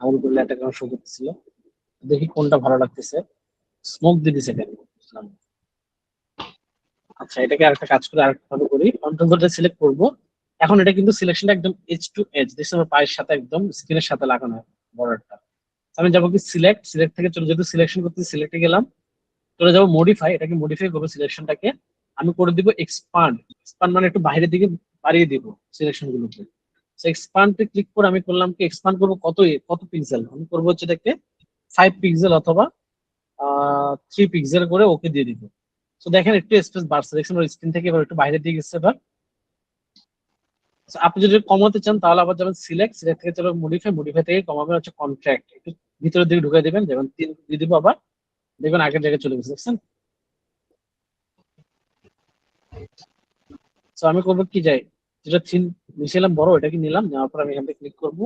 আমার উপর ল্যাটা কেন শো করতেছিল, দেখি কোনটা ভালো লাগতেছে। স্মোক দিয়ে দিছে কেন বুঝলাম না। আচ্ছা, এটাকে আরেকটা কাজ করে আরেকটা ভাবে করি, কন্ট্রোল ধরে সিলেক্ট করব। এখন এটা কিন্তু সিলেকশনটা একদম এজ টু এজ, দেখছি আমার পায়ের সাথে একদম স্ক্রিনের সাথে লাগানো বর্ডারটা। আমি যাবো কি সিলেক্ট, সিলেক্ট থেকে চলে যেহেতু সিলেকশন করতে সিলেক্টে গেলাম, চলে যাবো মডিফাই, এটাকে মডিফাই করবো সিলেকশনটাকে। আমি করে দিব এক্সপান্ড। এক্সপান্ড মানে একটু বাইরের দিকে বাড়িয়ে দিব সিলেকশন গুলোকে। এক্সপান্ডে ক্লিক করে আমি করলাম কি এক্সপান্ড করবো কত কত পিক্সেল, আমি করবো হচ্ছে এটাকে 5 পিক্সেল অথবা 3 পিক্সেল করে ওকে দিয়ে দিব। তো দেখেন একটু স্পেস বাড়ছে, দেখছেন ওর স্ক্রিন থেকে এবার একটু বাইরের দিকে গেছে এবার। So, আপনি যদি কমাতে চান তাহলে আবার যাবেন সিলেক্ট, সিলেক্ট থেকে চলো মডিফাই, মডিফাই থেকে কমাবেন হচ্ছে কন্ট্রাক্ট, একটু ভিতরের দিকে ঢুকাই দেবেন, যেমন 3 দিয়ে দিব আবার, দেখবেন আগের জায়গায় চলে গেছে, দেখছেন। তো আমি করবো কি যাই, যেটা থিন নিয়েছিলাম বড় ওটাকে নিলাম, নেওয়ার পর আমি এখান থেকে ক্লিক করবো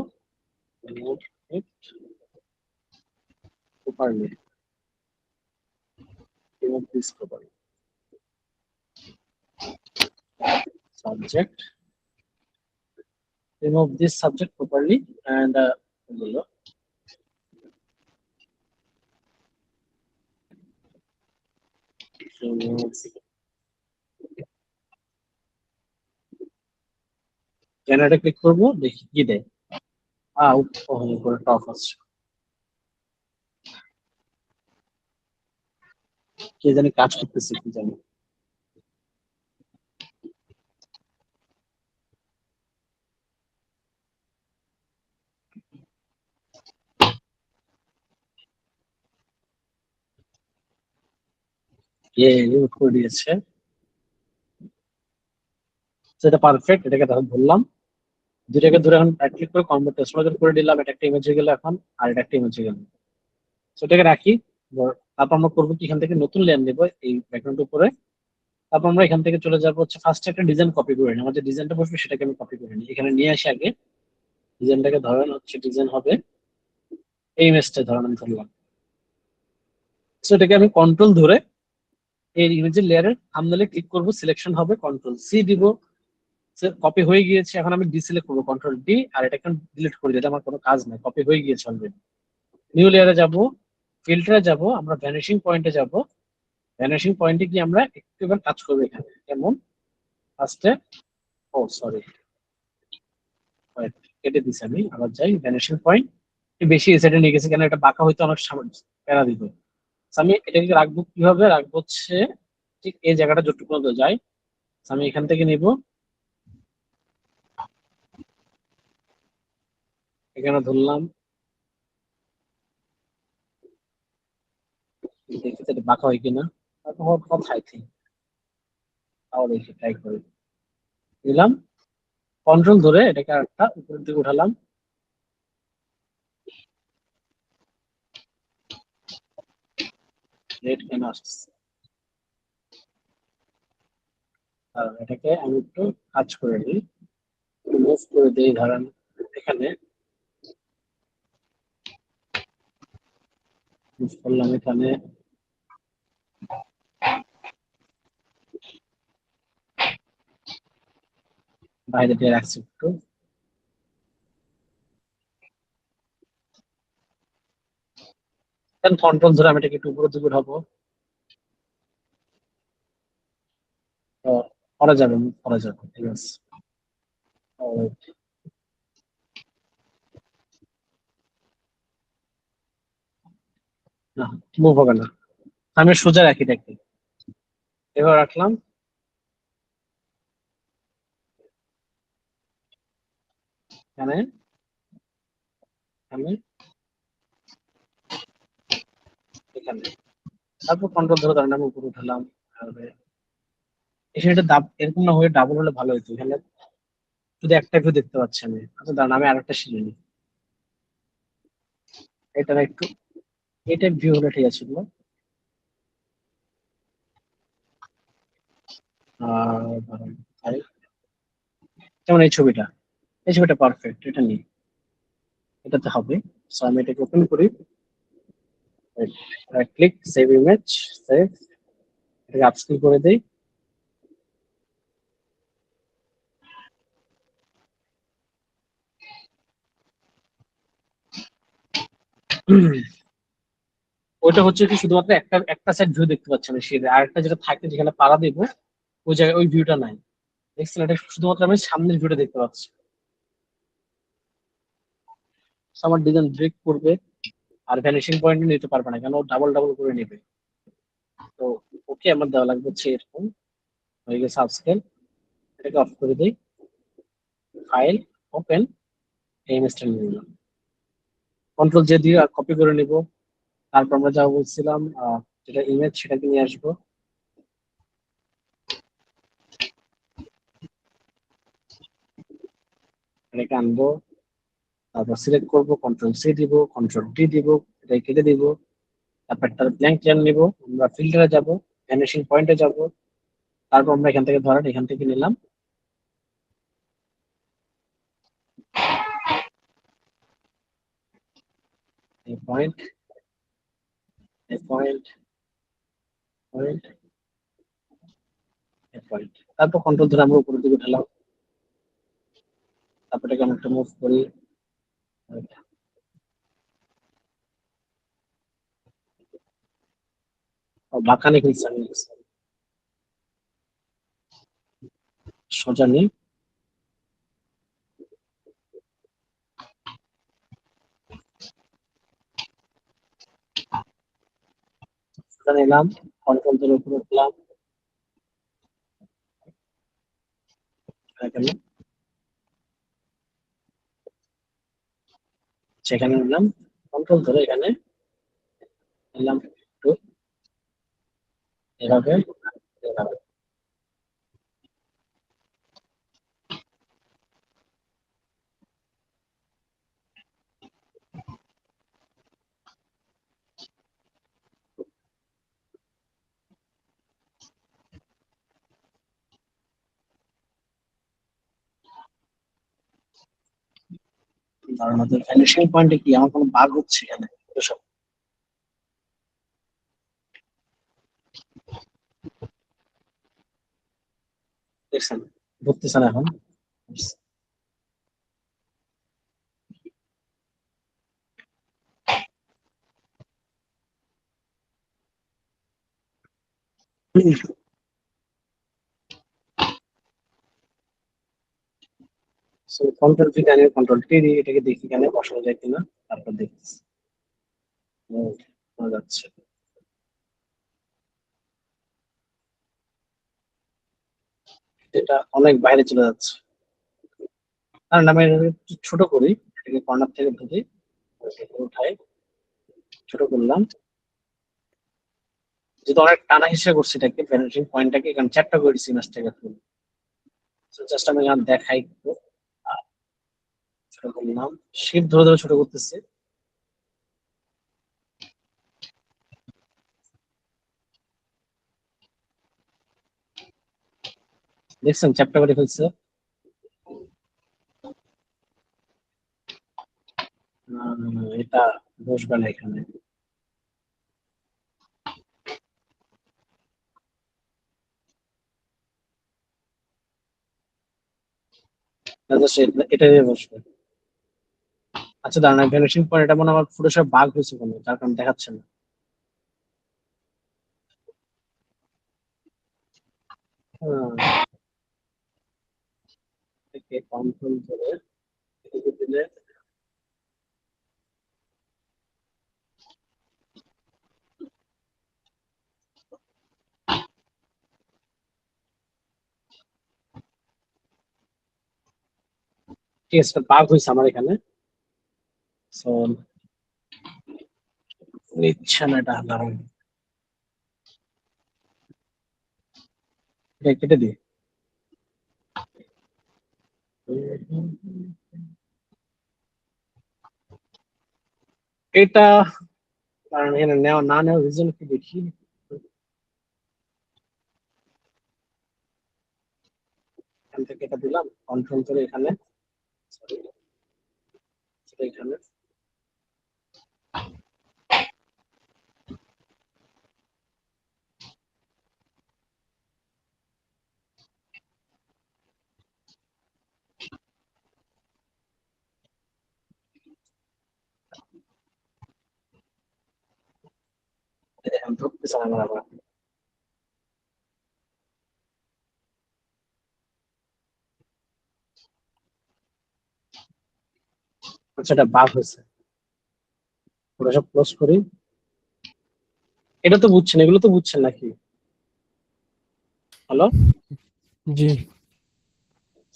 properly, remove this properly, subject, remove this subject properly and হলো জেনারেটে ক্লিক করবো, দেখি কি দেয়। উপরে টপ আছে, কে জানি কাজ করতেছে কি জানি। রিমুভ করে দিয়েছে, সেটা পারফেক্ট। এটাকে তখন ধরলাম, দুটাকে ধরে এখন রাইট ক্লিক করে কনভার্ট টেক্সট করে দিলাম, এটা একটা ইমেজ হয়ে গেল এখন, আর এটা একটা ইমেজ হয়ে গেল। সেটাকে রাখি। তারপর আমরা করবো কি এখান থেকে নতুন লেয়ার নেবো এই ব্যাকগ্রাউন্ড উপরে। তারপর আমরা এখান থেকে চলে যাবো হচ্ছে ফার্স্ট একটা ডিজাইন কপি করে নিই, আমাদের ডিজাইনটা বসবে সেটাকে আমি কপি করে নিই, এখানে নিয়ে আসি আগে। ডিজাইনটাকে ধরেন হচ্ছে ডিজাইন হবে এই ইমেজটা, ধরেন আমি ধরলাম। সেটাকে আমি কন্ট্রোল ধরে এই ইমেজের লেয়ারের থাম্বনেলে ক্লিক করবো, সিলেকশন হবে, কন্ট্রোল সি দিব। কপি হয়ে গিয়েছে, এখন আমি ডিসিলেক্ট করবো কন্ট্রোল ডি, আর এটা এখন ডিলিট করে দিই, এটা আমার কোনো কাজ নাই, কপি হয়ে গিয়েছে অলরেডি। নিউ লেয়ারে যাব, ফিল্টারে যাব, আমরা ভ্যানিশিং পয়েন্টে যাব। ভ্যানিশিং পয়েন্টে গিয়ে আমরা একটু এবার কাজ করবো এখানে, যেমন ফার্স্টে, ও সরি কেটে দিছি, আমি আবার যাই ভ্যানিশিং পয়েন্ট, বেশি এই সাইডে নিয়ে গেছি কেন, এটা বাঁকা হইতে অনেক সময় প্যারা দিত। আমি এটাকে রাখবো কিভাবে, রাখবো হচ্ছে ঠিক এই জায়গাটা যতটুকু পর্যন্ত যায়, আমি এখান থেকে নিব, এখানে ধরলাম, দেখি তো এটা বাঁকা হয় কিনা, তারপর হওয়ার কথা আই থিঙ্ক, তাও দেখি ট্রাই করে দিলাম। কন্ট্রোল ধরে এটাকে আরেকটা উপরের দিকে উঠালাম, রেড কেন আসছে, আর এটাকে আমি একটু কাজ করে নিই, মুভ করে দিই, ধরেন এখানে মুভ করলাম, এখানে বাইরে দিয়ে রাখছি একটু। কন্ট্রোল ধরে আমি এটাকে একটু উপরের দিকে উঠাবো, তো করা যাবে, করা যাবে, ঠিক আছে। Alright, না মুভ হবে না, আমি সোজা রাখি এটাকে, এবার রাখলাম, এখানে এখানে এখানে, তারপর কন্ট্রোল ধরে ধরেন আমি উপরে উঠালাম, তারপরে এখানে এটা এরকম না হয়ে ডাবল হলে ভালো হতো, এখানে শুধু একটা ভিউ দেখতে পাচ্ছি আমি। আচ্ছা দাঁড়ান, আমি আরেকটা সিঁড়ি নিই। এটা একটু এটা ভিউ হলে ঠিক আছে না? দাঁড়ান, যেমন এই ছবিটা পারফেক্ট, এটা নিই, এটাতে হবে। সো আমি এটাকে ওপেন করি, ক্লিক সেভ ইমেজ, সেভ, এটাকে আপস্কেল করে দেই। ওইটা হচ্ছে কি শুধুমাত্র একটা একটা সাইড ভিউ দেখতে পাচ্ছি আমি সিঁড়ি, আর একটা যেটা থাকে যেখানে পাড়া দেবো ওই জায়গায় ওই ভিউটা নাই। দেখছেন, এটা শুধুমাত্র আমি সামনের ভিউটা দেখতে পাচ্ছি। So আমার ডিজাইন ব্রেক করবে, আর ভ্যানিশিং পয়েন্ট নিতে পারবে না, কেন ডাবল ডাবল করে নেবে। তো ওকে আমার দেওয়া লাগবে হচ্ছে এরকম, হয়ে গেছে আপস্কেল। এটাকে অফ করে দিই, ফাইল, ওপেন, এই ইমেজটা নিয়ে নিলাম, কন্ট্রোল জে দিয়ে কপি করে নিব। তারপর আমরা যা বলছিলাম যেটা ইমেজ সেটাকে নিয়ে আসবো, এটাকে আনবো, তারপর সিলেক্ট করবো, কন্ট্রোল সি দিব, কন্ট্রোল ডি দিব, এটাকে কেটে দিব। তারপর তার ব্ল্যাঙ্ক লেয়ার নিব, আমরা ফিল্টারে যাব, ভ্যানিশিং পয়েন্টে যাব, তারপর আমরা এখান থেকে ধরেন এখান থেকে নিলাম এই পয়েন্ট, এই পয়েন্ট, পয়েন্ট, এই পয়েন্ট, তারপর কন্ট্রোল ধরে আমরা উপরের দিকে উঠালাম। তারপর এটাকে আমরা একটা মুভ করি, বাঁকানি ফেলছি আমি, সোজা নেই, সোজা নিলাম, কন্ট্রোল ধরে উপরে উঠলাম, এখানে সেখানে নিলাম, কন্ট্রোল ধরে এখানে নিলাম একটু, এভাবে এভাবে। আর আমাদের ভ্যানিশিং পয়েন্টে কি আমার কোনো বাগ হচ্ছে এখানে? এসব দেখছেন, ধরতেছে না এখন। কন্ট্রোল ভি টানিয়ে কন্ট্রোল টি দিয়ে এটাকে দেখি এখানে বসানো যায় কিনা, তারপর দেখতেছি। শোনা যাচ্ছে, এটা অনেক বাইরে চলে যাচ্ছে। কারণ আমি এটাকে একটু ছোট করি, এটাকে কর্নার থেকে ধরি, এটাকে উঠাই, ছোট করলাম, যেহেতু অনেক টানা হিসেবে করছি এটাকে, ভ্যানিশিং পয়েন্টটাকে এখানে চ্যাপ্টা করে দিচ্ছি মাছটাকে। জাস্ট আমি এখানে দেখাই একটু, আহ, ছোট করলাম, শিপ ধরে ধরে ছোট করতেছি। দেখছেন চ্যাপ্টা করে ফেলছে। এটা বসবে না এখানে। এটা দিয়ে বসবে। আচ্ছা দাঁড়ান, ভ্যানিশিং পয়েন্ট এটা মনে হয় আমার ফটোশপ বাগ হয়েছে কোনো, যার কারণে দেখাচ্ছে না। কন্ট্রোল করে এদিকে দিলে ঠিক আছে, বাগ হয়েছে আমার এখানে। সো নিচ্ছে না, এটা দাঁড়ান, এটা কেটে দিই। এটা কারণ এখানে নেওয়া না নেওয়ার রিজন কি দেখি। এখান থেকে এটা দিলাম, কন্ট্রোল করে এখানে, sorry, এখানে এখন ধরতেছে না আমার আবার। আচ্ছা, এটা বাগ হয়েছে, ওটা সব ক্লোজ করি। এটা তো বুঝছেন, এগুলো তো বুঝছেন নাকি? হ্যালো, জি।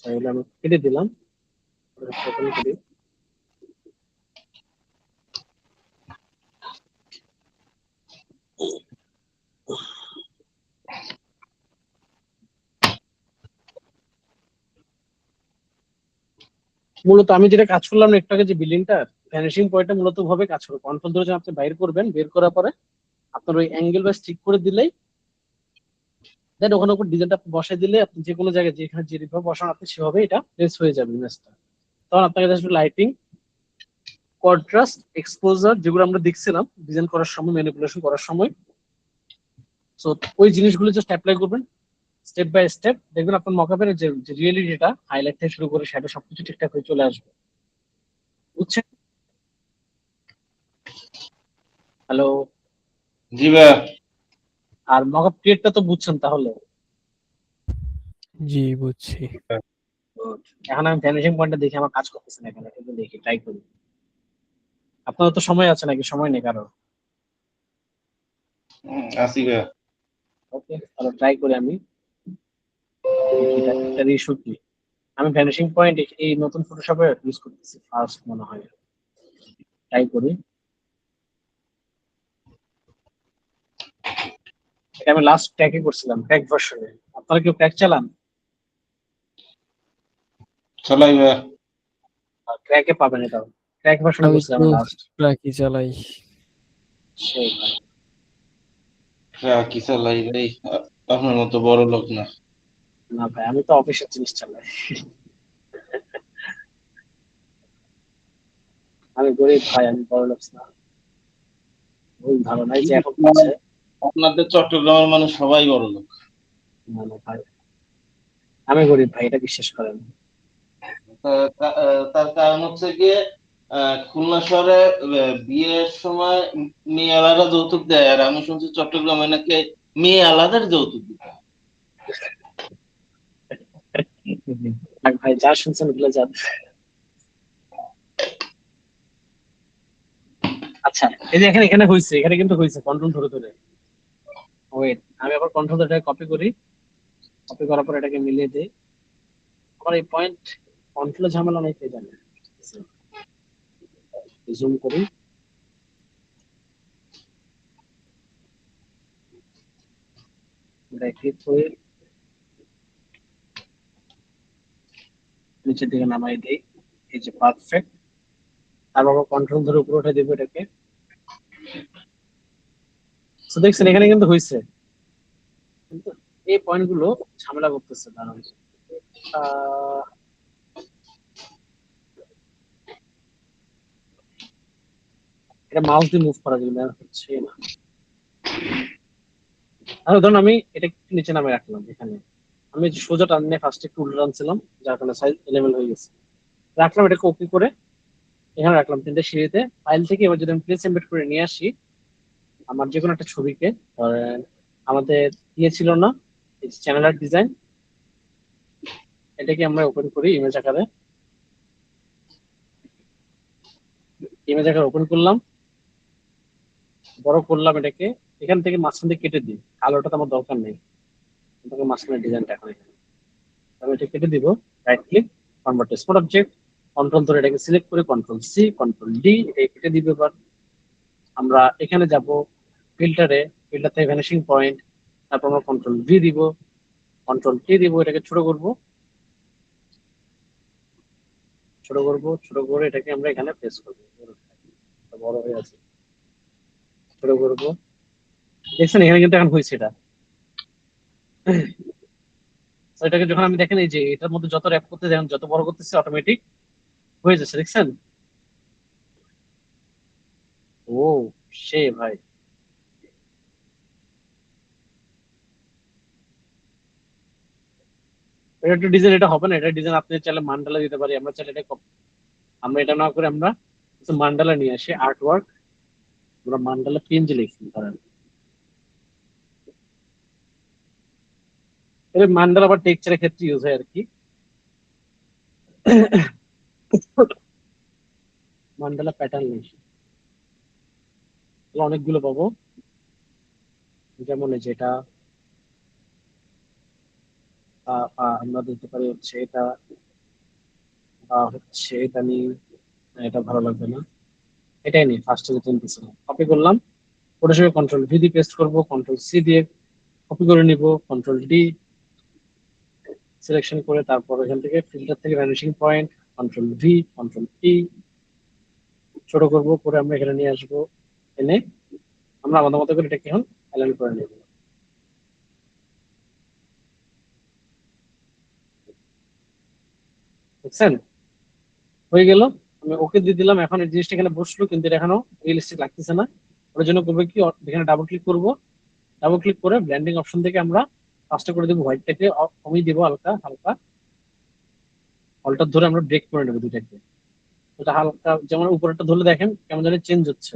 এগুলো আমি কেটে দিলাম, ওপেন করি। মূলত আমি যেটা কাজ করলাম না একটু আগে, যে বিল্ডিংটা ভ্যানিশিং পয়েন্টটা মূলত ভাবে কাজ করবে। কন্ট্রোল ধরে যখন আপনি বাইর করবেন, বের করার পরে আপনার ওই অ্যাঙ্গেল বা স্টিক করে দিলেই দেন ওখানে উপর ডিজাইনটা বসাই দিলে আপনি যে কোনো জায়গায় যেখানে যেভাবে বসান আপনি সেভাবে এটা প্লেস হয়ে যাবে ইমেজটা। তখন আপনাকে জাস্ট লাইটিং, কন্ট্রাস্ট, এক্সপোজার যেগুলো আমরা দেখছিলাম ডিজাইন করার সময়, ম্যানিপুলেশন করার সময়, সো ওই জিনিসগুলো জাস্ট অ্যাপ্লাই করবেন স্টেপ বাই স্টেপ। দেখবেন আপনার মকআপের যে রিয়েলিটিটা, হাইলাইট থেকে শুরু করে শ্যাডো সবকিছু ঠিকঠাক হয়ে চলে আসবে। বুঝছেন? হ্যালো। জি ভাইয়া। আর মকআপ ক্রিয়েটটা তো বুঝছেন তাহলে? জি বুঝছি। Good. এখন আমি ভ্যানিশিং পয়েন্টটা দেখি আমার কাজ করতেছে না এখানে, কিন্তু দেখি ট্রাই করি। আপনার তো সময় আছে নাকি? সময় নেই কারো? আসি ভাইয়া। ওকে, তাহলে ট্রাই করি আমি, দেখি এটার ইস্যু কি। আমি ভ্যানিশিং পয়েন্ট এই নতুন ফটোশপে ইউজ করতেছি ফার্স্ট মনে হয়। ট্রাই করি। এটা আমি লাস্ট ক্র্যাকে করছিলাম, ক্র্যাক ভার্সনে। আপনারা কেউ ক্র্যাক চালান? চালাই ভাইয়া। ক্র্যাকে পাবেন এটা, ক্র্যাক ভার্সনে আমি করছিলাম তো লাস্ট। ট্রাকই চালাই। সেই ভাই। কি চালাই ভাই, আপনার মতো বড় লোক না। না ভাই, আমি তো অফিসের জিনিস চালাই। আমি গরিব ভাই, আমি বড় লোক না। ভুল ধারণাই কি যে এখন হচ্ছে। আপনাদের চট্টগ্রামের মানুষ সবাই বড় লোক। না না ভাই, আমি গরিব ভাই, এটা বিশ্বাস করেন। তার কারণ হচ্ছে গিয়ে খুলনা শহরে বিয়ের সময় মেয়ে আলাদা যৌতুক দেয়, আর আমি শুনছি চট্টগ্রামে নাকি মেয়ে আলাদার যৌতুক দিতে হয়। আর ভাই যা শুনছেন ওগুলো যান। আচ্ছা, এই যে এখানে এখানে হয়েছে, এখানে কিন্তু হয়েছে কন্ট্রোল ধরে ধরে। ওয়েট, আমি আবার কন্ট্রোল ধরে কপি করি। কপি করার পর এটাকে মিলিয়ে দিই। আমার এই পয়েন্ট কন্ট্রোলে ঝামেলা নাই, কে জানে। জুম করি, ক্লিক করে নিচের দিকে নামাই দিই। এই যে পারফেক্ট। তারপর কন্ট্রোল ধরে উপরে উঠে দিব এটাকে। তো দেখছেন এখানে কিন্তু হয়েছে, কিন্তু এই পয়েন্ট গুলো ঝামেলা করতেছে দাঁড়ান। আহ, এটা মাউস দিয়ে মুভ করা যাবে না, হচ্ছে না। তাহলে ধরুন আমি এটা একটু নিচে নামে রাখলাম এখানে। আমি সোজা টান ফার্স্ট একটু উল্টো টানছিলাম, যার কারণে সাইজ এলেমেল হয়ে গেছে। রাখলাম, এটা কপি করে এখানে রাখলাম তিনটে সিঁড়িতে। ফাইল থেকে এবার যদি আমি প্লেস এমবেড করে নিয়ে আসি আমার যে কোনো একটা ছবিকে, ধরেন আমাদের ইয়ে ছিল না, চ্যানেল আর ডিজাইন, এটাকে আমরা ওপেন করি ইমেজ আকারে। ইমেজ আকারে ওপেন করলাম, বড় করলাম এটাকে। এখান থেকে মাঝখান থেকে কেটে দিই, কালোটা তো আমার দরকার নেই, তোকে মাঝখানে ডিজাইনটা এখন এখানে। আমি এটা কেটে দিব। Right click, convert to spot object, control ধরে এটাকে সিলেক্ট করে কন্ট্রোল সি, কন্ট্রোল ডি, এটা কেটে দিব। এবার আমরা এখানে যাব ফিল্টারে, ফিল্টার থেকে ভ্যানিশিং পয়েন্ট, তারপর আমরা কন্ট্রোল ভি দিব, কন্ট্রোল টি দিব, এটাকে ছোট করব, ছোট করব, ছোট করে এটাকে আমরা এখানে প্লেস করবো। বড় হয়ে আছে, ছোট করবো। দেখছেন এখানে কিন্তু এখন হয়েছে এটা। তো এটাকে যখন আমি দেখেন এই যে এটার মধ্যে যত র্যাপ করতে যান, যত বড় করতেছে অটোমেটিক হয়ে যাচ্ছে, দেখছেন? ও সে ভাই, এটা একটু ডিজাইন, এটা হবে না, এটা ডিজাইন আপনি চাইলে মান্ডালা দিতে পারি, আমরা চাইলে এটা আমরা এটা না করে আমরা কিছু মান্ডালা নিয়ে আসি, আর্ট ওয়ার্ক, আমরা মান্ডালা পিএনজি লিখি ধরেন। এটা মান্ডালা বা টেক্সচারের ক্ষেত্রে ইউজ হয় আর কি। মান্ডালা প্যাটার্ন লিখি, তাহলে অনেকগুলো পাবো। যেমন এই যেটা আমরা দিতে পারি হচ্ছে এটা, হচ্ছে এটা নিয়ে, এটা ভালো লাগবে না, এটাই নিই ফার্স্টে যে তিনটে ছিল কপি করলাম, ওটার সঙ্গে কন্ট্রোল ভি দিয়ে পেস্ট করবো, কন্ট্রোল সি দিয়ে কপি করে নিব, কন্ট্রোল ডি সিলেকশন করে তারপর এখান থেকে ফিল্টার থেকে vanishing point, control V, control T ছোট করব, করে আমরা এখানে নিয়ে আসবো, এনে আমরা আমাদের মতো করে এটাকে এখন অ্যালাইন করে নেব। বুঝছেন? হয়ে গেল, আমি ওকে দিয়ে দিলাম। এখন এই জিনিসটা এখানে বসলো কিন্তু এটা এখনো রিয়েলিস্টিক লাগতেছে না। ওর জন্য করবো কি, এখানে ডাবল ক্লিক করব, ডাবল ক্লিক করে ব্লেন্ডিং অপশন থেকে আমরা কাজটা করে দেবো, হোয়াইটটাকে কমিয়ে দিব হালকা হালকা, অল্টার ধরে আমরা ব্রেক করে নেবো দুইটাকে। এটা হালকা যেমন উপরেরটা ধরলে দেখেন কেমন জানি চেঞ্জ হচ্ছে,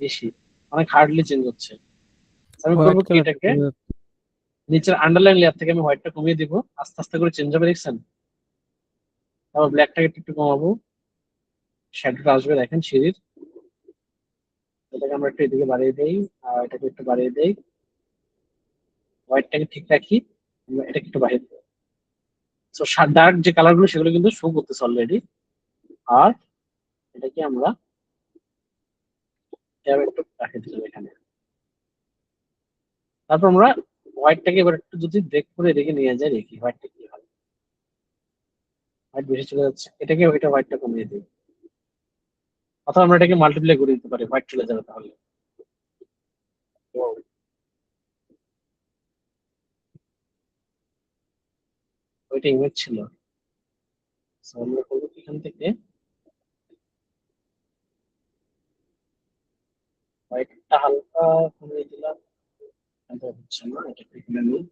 বেশি অনেক হার্ডলি চেঞ্জ হচ্ছে। আমি হোয়াইট করবো কি, কালারটা এটাকে নিচের আন্ডারলাইন লেয়ার থেকে আমি হোয়াইটটা কমিয়ে দিব, আস্তে আস্তে করে চেঞ্জ হবে, দেখছেন? তারপর ব্ল্যাকটাকে একটু একটু কমাবো, শ্যাডোটা আসবে দেখেন সিঁড়ির, এটাকে আমরা একটু এদিকে বাড়িয়ে দেই, আর এটাকে একটু বাড়িয়ে দেই, হোয়াইটটাকে ঠিক রাখি, আমরা এটাকে একটু বাড়িয়ে দিই। তো ডার্ক যে কালার গুলো সেগুলো কিন্তু শো করতেছে অলরেডি। আর এটাকে আমরা একটু রাখে দিলাম এখানে। তারপর আমরা হোয়াইটটাকে এবার একটু যদি ব্রেক করে এদিকে নিয়ে যাই, দেখি হোয়াইটটা কি হয়। হোয়াইট বেশি চলে যাচ্ছে, এটাকে ওইটা হোয়াইটটা কমিয়ে দিই, অথবা আমরা এটাকে মাল্টিপ্লাই করে দিতে পারি, হোয়াইট চলে যাবে তাহলে। তো ওইটা ইমেজ ছিল। So আমরা করবো কি, এখান থেকে হোয়াইটটা হালকা কমিয়ে দিলাম, এটা হচ্ছে না, এটাকে এখানে নিই,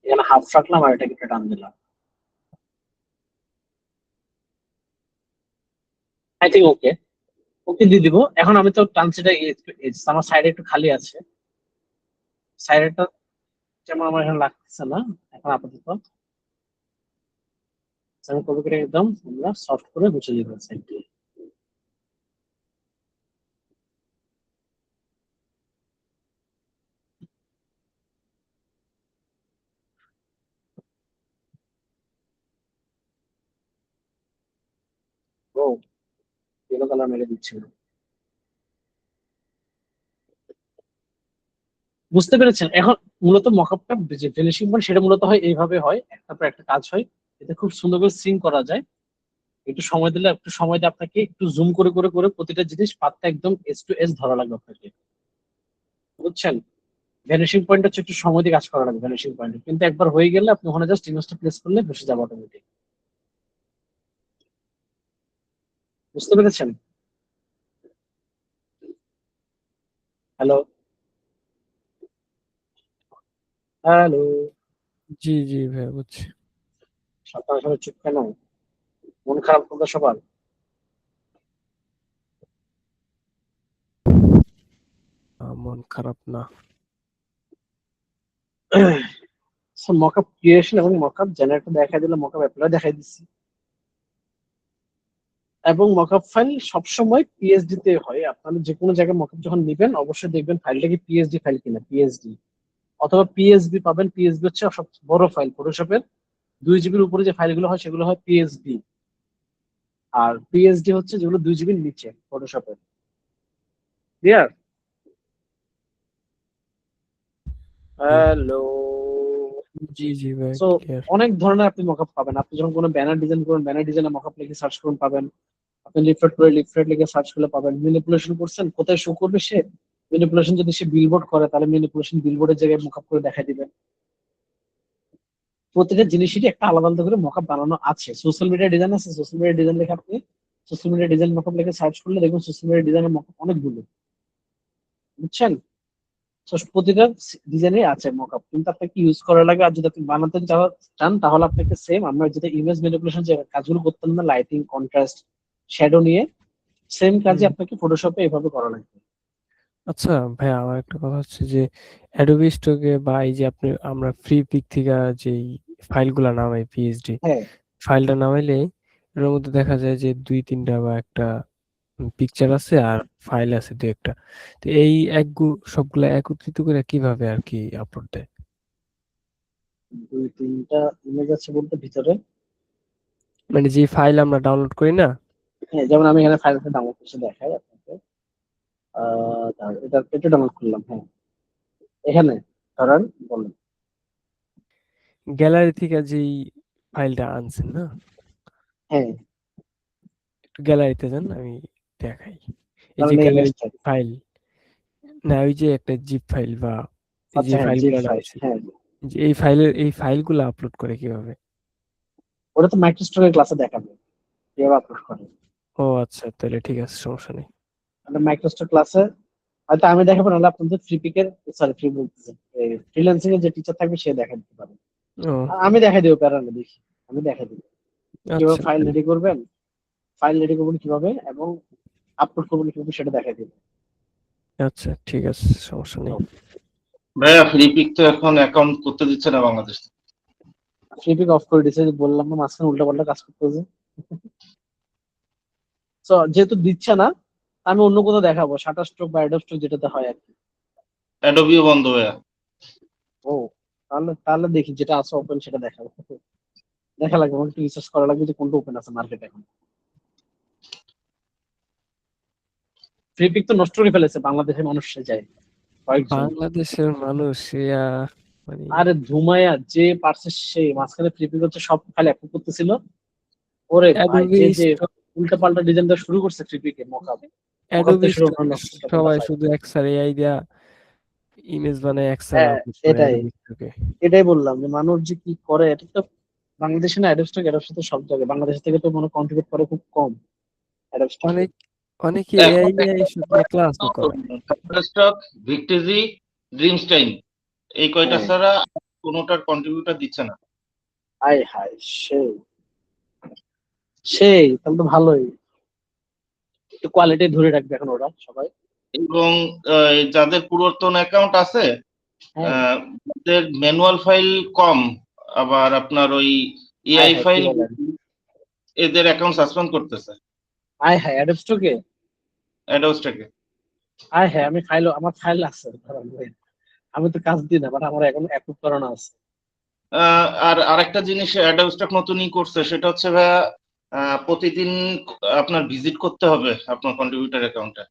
এখানে হাফ রাখলাম আর এটাকে একটু টান দিলাম। আই থিঙ্ক ওকে, ওকে দিয়ে দিব। এখন আমি তো টানছি, এটা আমার সাইডে একটু খালি আছে, সাইডেটা যেমন আমার এখানে লাগতেছে না এখন আপাতত। আমি কপি করে একদম আমরা সফট করে মুছে দিব সাইড দিয়ে। ও ইয়েলো কালার মেরে দিচ্ছিল, বুঝতে পেরেছেন? এখন মূলত মকআপটা যে ফিনিশিং মানে সেটা মূলত হয় এইভাবে হয়, একটার পর একটা কাজ হয়, এতে খুব সুন্দর করে সিং করা যায়। একটু সময় দিলে, একটু সময় দিয়ে আপনাকে একটু জুম করে করে করে প্রতিটা জিনিস পাতটা একদম এস টু এস ধরা লাগবে আপনাকে, বুঝছেন? ভ্যানিশিং পয়েন্ট হচ্ছে একটু সময় দিয়ে কাজ করা লাগবে ভ্যানিশিং পয়েন্ট, কিন্তু একবার হয়ে গেলে আপনি ওখানে জাস্ট ইমেজটা প্লেস করলে বসে যাবে অটোমেটিক। বুঝতে পেরেছেন? হ্যালো, হ্যালো, জি জি ভাই বুঝছি। সকাল সকাল চুপ কেন? মন খারাপ করবে সবার? মন খারাপ না। মকআপ ক্রিয়েশন এবং মকআপ জেনারেটর দেখা দিলে মকআপ অ্যাপ্লাই দেখাই দিচ্ছি, এবং মকআপ ফাইল সবসময় পিএসডি তে হয়। আপনারা যে কোনো জায়গায় মকআপ যখন নেবেন অবশ্যই দেখবেন ফাইলটা কি পিএসডি ফাইল কিনা, পিএসডি অথবা পিএসবি পাবেন। পিএসবি হচ্ছে সব বড় ফাইল, ফটোশপের 2 জিবির উপরে যে ফাইলগুলো হয় সেগুলো হয় পিএসবি, আর পিএসডি হচ্ছে যেগুলো 2 জিবির নিচে ফটোশপের। ক্লিয়ার? হ্যালো। জি জি ভাই সো ক্লিয়ার। অনেক ধরনের আপনি মকআপ পাবেন, আপনি যখন কোনো ব্যানার ডিজাইন করবেন ব্যানার ডিজাইনে মকআপ লিখে সার্চ করুন পাবেন, আপনি লিফলেট লিখে সার্চ করলে পাবেন। ম্যানিপুলেশন করছেন, কোথায় শো করবে সে? ম্যানিপুলেশন যদি সে বিলবোর্ড করে তাহলে ম্যানিপুলেশন বিলবোর্ডের জায়গায় মকআপ করে দেখাই দিবে। প্রতিটা জিনিসেরই একটা আলাদা আলাদা করে মকআপ বানানো আছে। সোশ্যাল মিডিয়া ডিজাইন আছে, সোশ্যাল মিডিয়া ডিজাইন লিখে আপনি সোশ্যাল মিডিয়া ডিজাইন মকআপ লিখে সার্চ করলে দেখবেন সোশ্যাল মিডিয়া ডিজাইনের মকআপ অনেকগুলো, বুঝছেন? So, প্রতিটা ডিজাইনে আছে মকআপ, কিন্তু আপনাকে ইউজ করা লাগে। আর যদি আপনি বানাতে চান তাহলে আপনাকে সেম আমরা যেটা ইমেজ ম্যানিপুলেশন যে কাজগুলো করতাম না, লাইটিং, কন্ট্রাস্ট, শ্যাডো নিয়ে, সেম কাজে হুম। আপনাকে ফটোশপে এভাবে করা লাগবে। আচ্ছা ভাইয়া, আমার একটা কথা হচ্ছে যে অ্যাডোবি স্টকে বা এই যে আমরা ফ্রি পিক থেকে যেই ফাইলগুলা নামাই পিএইচডি হ্যাঁ, ফাইলটা নামাইলে এর মধ্যে দেখা যায় যে 2-3টা বা একটা পিকচার আছে আর ফাইল আছে 2-1টা। তো এই সবগুলা একত্রিত করে কিভাবে আর কি আপলোড দেয়? 2-3টা ইমেজ আছে বলতে ভিতরে। মানে যে ফাইল আমরা ডাউনলোড করি না, হ্যাঁ, যেমন আমি এখানে ফাইলটা ডাউনলোড করতে দেখাই আপনাকে। এটা ডাউনলোড করলাম, হ্যাঁ এখানে ধরেন বলেন। গ্যালারি থেকে যেই ফাইলটা আনছেন না, হ্যাঁ, একটু গ্যালারিতে যান, আমি দেখাই। এই যে কারণ গ্যালারি ইমেজটা, ফাইল, না ওই যে একটা জিপ ফাইল বা এই যে আচ্ছা হ্যাঁ জিপ ফাইলগুলো ফাইল, নামাইছি, হ্যাঁ যে এই ফাইলগুলো আপলোড করে কিভাবে? ওটা তো মাইক্রোস্ট্রাকের ক্লাসে দেখাবে কিভাবে আপলোড করে। ও আচ্ছা, তাহলে ঠিক আছে, সমস্যা নেই। মানে মাইক্রোস্ট্রাক ক্লাসে হয়তো আমি দেখাবো, নাহলে আপনাদের ফ্রি পিকের, সরি ফ্রি বলতেছে, ফ্রিল্যান্সিং এর যে টিচার থাকবে সে দেখা দিতে পারে। ও আমি দেখাই দেবো, প্যারা না, দেখি আমি দেখাই দিব কিভাবে আচ্ছা ফাইল রেডি করবেন, কিভাবে, এবং আপলোড করবেন কিভাবে সেটা দেখাই দিব। আচ্ছা, ঠিক আছে, সমস্যা নেই। ভাইয়া ফ্রি পিক তো এখন অ্যাকাউন্ট করতে দিচ্ছে না বাংলাদেশ। ফ্রি পিক অফ করে দিয়েছে, বললাম না মাঝখানে উল্টা পাল্টা কাজ করতে হয়েছে। তো যেহেতু দিচ্ছে না, আমি অন্য কোথাও দেখাবো, শাটার স্ট্রোক বা অ্যাডোব স্ট্রোক যেটাতে হয় আর কি। অ্যাডোবিও বন্ধ ভাইয়া। ও, তাহলে তাহলে দেখি যেটা আছে ওপেন সেটা দেখাবো। দেখা লাগবে, আমাকে একটু রিসার্চ করা লাগবে যে কোনটা ওপেন আছে মার্কেটে এখন। ফ্রি পিক তো নষ্ট করে ফেলেছে বাংলাদেশের মানুষ, সে যায় কয়েকজন। বাংলাদেশের মানুষ ইয়া মানে আরে ধুমায়া যে পারছে সে মাঝখানে ফ্রি পিক হচ্ছে সব খালি অ্যাপ্রুভ করতেছিল। ওরে ভাই, অ্যাডোবি যে উল্টা পাল্টা ডিজাইনটা শুরু করছে ফ্রি পিকে, মকআপ অ্যাডোবি দিয়ে শুরু করে নষ্ট করে সবাই ফেলে। শুধু এক্সার এআই দিয়া ইমেজ বানায় এক্সার হ্যাঁ, আপলোড করে এটাই অ্যাডোবি স্টকে। এটাই বললাম যে মানুষ যে কি করে, এটা তো বাংলাদেশে না, অ্যাডোব স্টক সব জায়গায়, বাংলাদেশ থেকে তো মনে কন্ট্রিবিউট করে খুব কম অ্যাডোব স্টকে। অনেক অনেকে এখন এআই নিয়ে এইসব নিয়ে ক্লাসও করে। স্টক, ভিক্টিজি, ড্রিমস টাইম, এই কয়টা হ্যাঁ, ছাড়া কোনোটার কন্ট্রিবিউটর দিচ্ছে না। হাই হাই, সেই সেই তাহলে তো ভালোই, একটু কোয়ালিটি ধরে রাখবে এখন ওরা সবাই। এবং যাদের পুরাতন অ্যাকাউন্ট আছে, হ্যাঁ, যাদের ম্যানুয়াল ফাইল কম, আবার আপনার ওই হাই এআই হাই কি ফাইল, বলেন, এদের অ্যাকাউন্ট সাসপেন্ড করতেছে হাই হাই অ্যাডোব স্টকে। অ্যাডোবস্টাকে। হাই হ্যাঁ, আমার ফাইল আছে ধরেন ভাই, আমি তো কাজ দিই না, বাট আমার এখন অ্যাপ্রুভ করানো আছে। আর আরেকটা জিনিস অ্যাডোবস্টাক নতুনই করছে, সেটা হচ্ছে ভাইয়া প্রতিদিন আপনার ভিজিট করতে হবে আপনার কন্ট্রিবিউটর অ্যাকাউন্টে।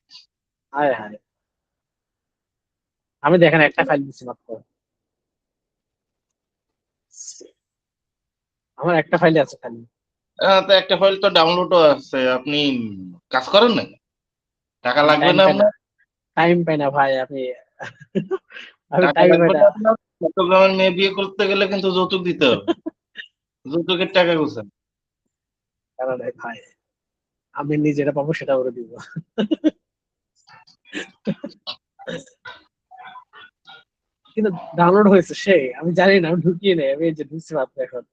হাই হাই, আমি দেখেন একটা ফাইল দিচ্ছি মাত্র, আমার একটা ফাইলে আছে খালি। তো একটা ফাইল তো ডাউনলোডও আছে, আপনি কাজ করেন না, টাকা আমি লাগবে টাইম না পাই না, আপনার? টাইম পাই না ভাই, আমি টাকা টাইম পাই লাগবে না। না আপনার, চট্টগ্রামের মেয়ে বিয়ে করতে গেলে কিন্তু যৌতুক দিতে হবে, যৌতুকের টাকা কোথায়? কারণ ভাই আমি নিজেরা পাবো সেটা করে দিব। কিন্তু ডাউনলোড হয়েছে সে, আমি জানি না, আমি ঢুকিয়ে নেই, আমি এই যে ঢুকছি মাত্র এখন।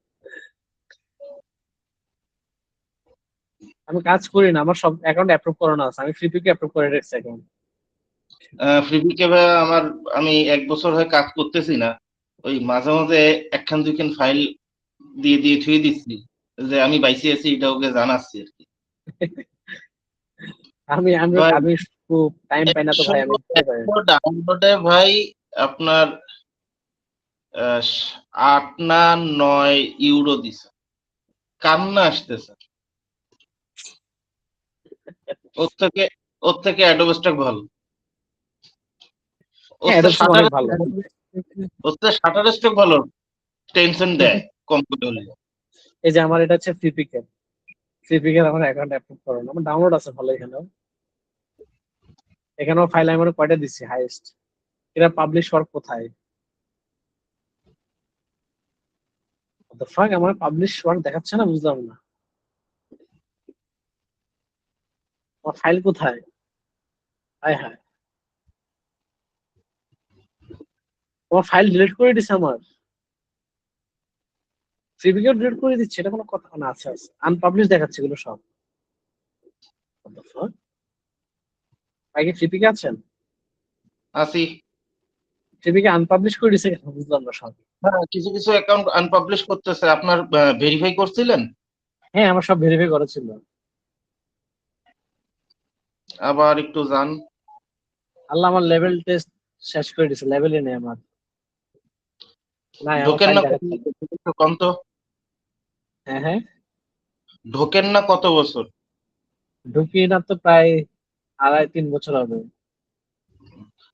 আমি কাজ করি না, আমার সব অ্যাকাউন্ট অ্যাপ্রুভ করানো আছে, আমি ফ্রিপিকে অ্যাপ্রুভ করে রেখেছি অ্যাকাউন্ট। ফ্রিবিকে ভাইয়া আমি 1 বছর হয়ে কাজ করতেছি না, ওই মাঝে মাঝে একখান দুইখান ফাইল দিয়ে দিয়ে থুয়ে দিচ্ছি, যে আমি বাইসে আছি এটা ওকে জানাচ্ছি আর কি। আমি আমি ভাই আমি খুব টাইম পাই না তো ভাই, আমি দিতে পারি না। ডাউনলোডে ভাই আপনার 8 না 9 ইউরো দিছে, কান্না আসতেছে। ওর থেকে অ্যাডোব স্টক ভালো। ওর হ্যাঁ, থেকে এটা তো অনেক ভালো। শাটার স্টক ভালো, টেনশন দেয় কম করে হলে। এই যে আমার এটা হচ্ছে ফ্রিপিকে, সিপিকে আমার অ্যাকাউন্ট অ্যাপ্রুভ করো না, আমার ডাউনলোড আছে ভালো এখানেও। এখানেও ফাইল আমি আমার কয়টা দিচ্ছি হাইয়েস্ট। এটা পাবলিশ ওয়ার্ক কোথায়? দ্য ফাক, আমার পাবলিশ ওয়ার্ক দেখাচ্ছে না, বুঝলাম না। আমার ফাইল কোথায়? হায় হায়, তোমার ফাইল ডিলিট করে দিছে আমার। সিপিকেও ডিলিট করে দিচ্ছে, এটা কোনো কথা না? আছে আছে, আনপাবলিশ দেখাচ্ছে এগুলো সব। What the fuck? ভাই কি সিপিকে আছেন? আসি। সিপিকে আনপাবলিশ করে দিছে কেন, বুঝলাম না সব। হ্যাঁ, কিছু কিছু অ্যাকাউন্ট আনপাবলিশ করতেছে। আপনার ভেরিফাই করছিলেন? হ্যাঁ, আমার সব ভেরিফাই করা ছিল। আবার একটু যান। আল্লাহ, আমার লেভেল টেস্ট শেষ করে দিছে, লেভেলই নেই আমার। নাই, আমার ঢোকেন ফাইল না কত দেখাচ্ছে না। বছর? একটু কম তো। হ্যাঁ হ্যাঁ, ঢোকেন না কত বছর? ঢুকি না তো প্রায় 2.5-3 বছর হবে।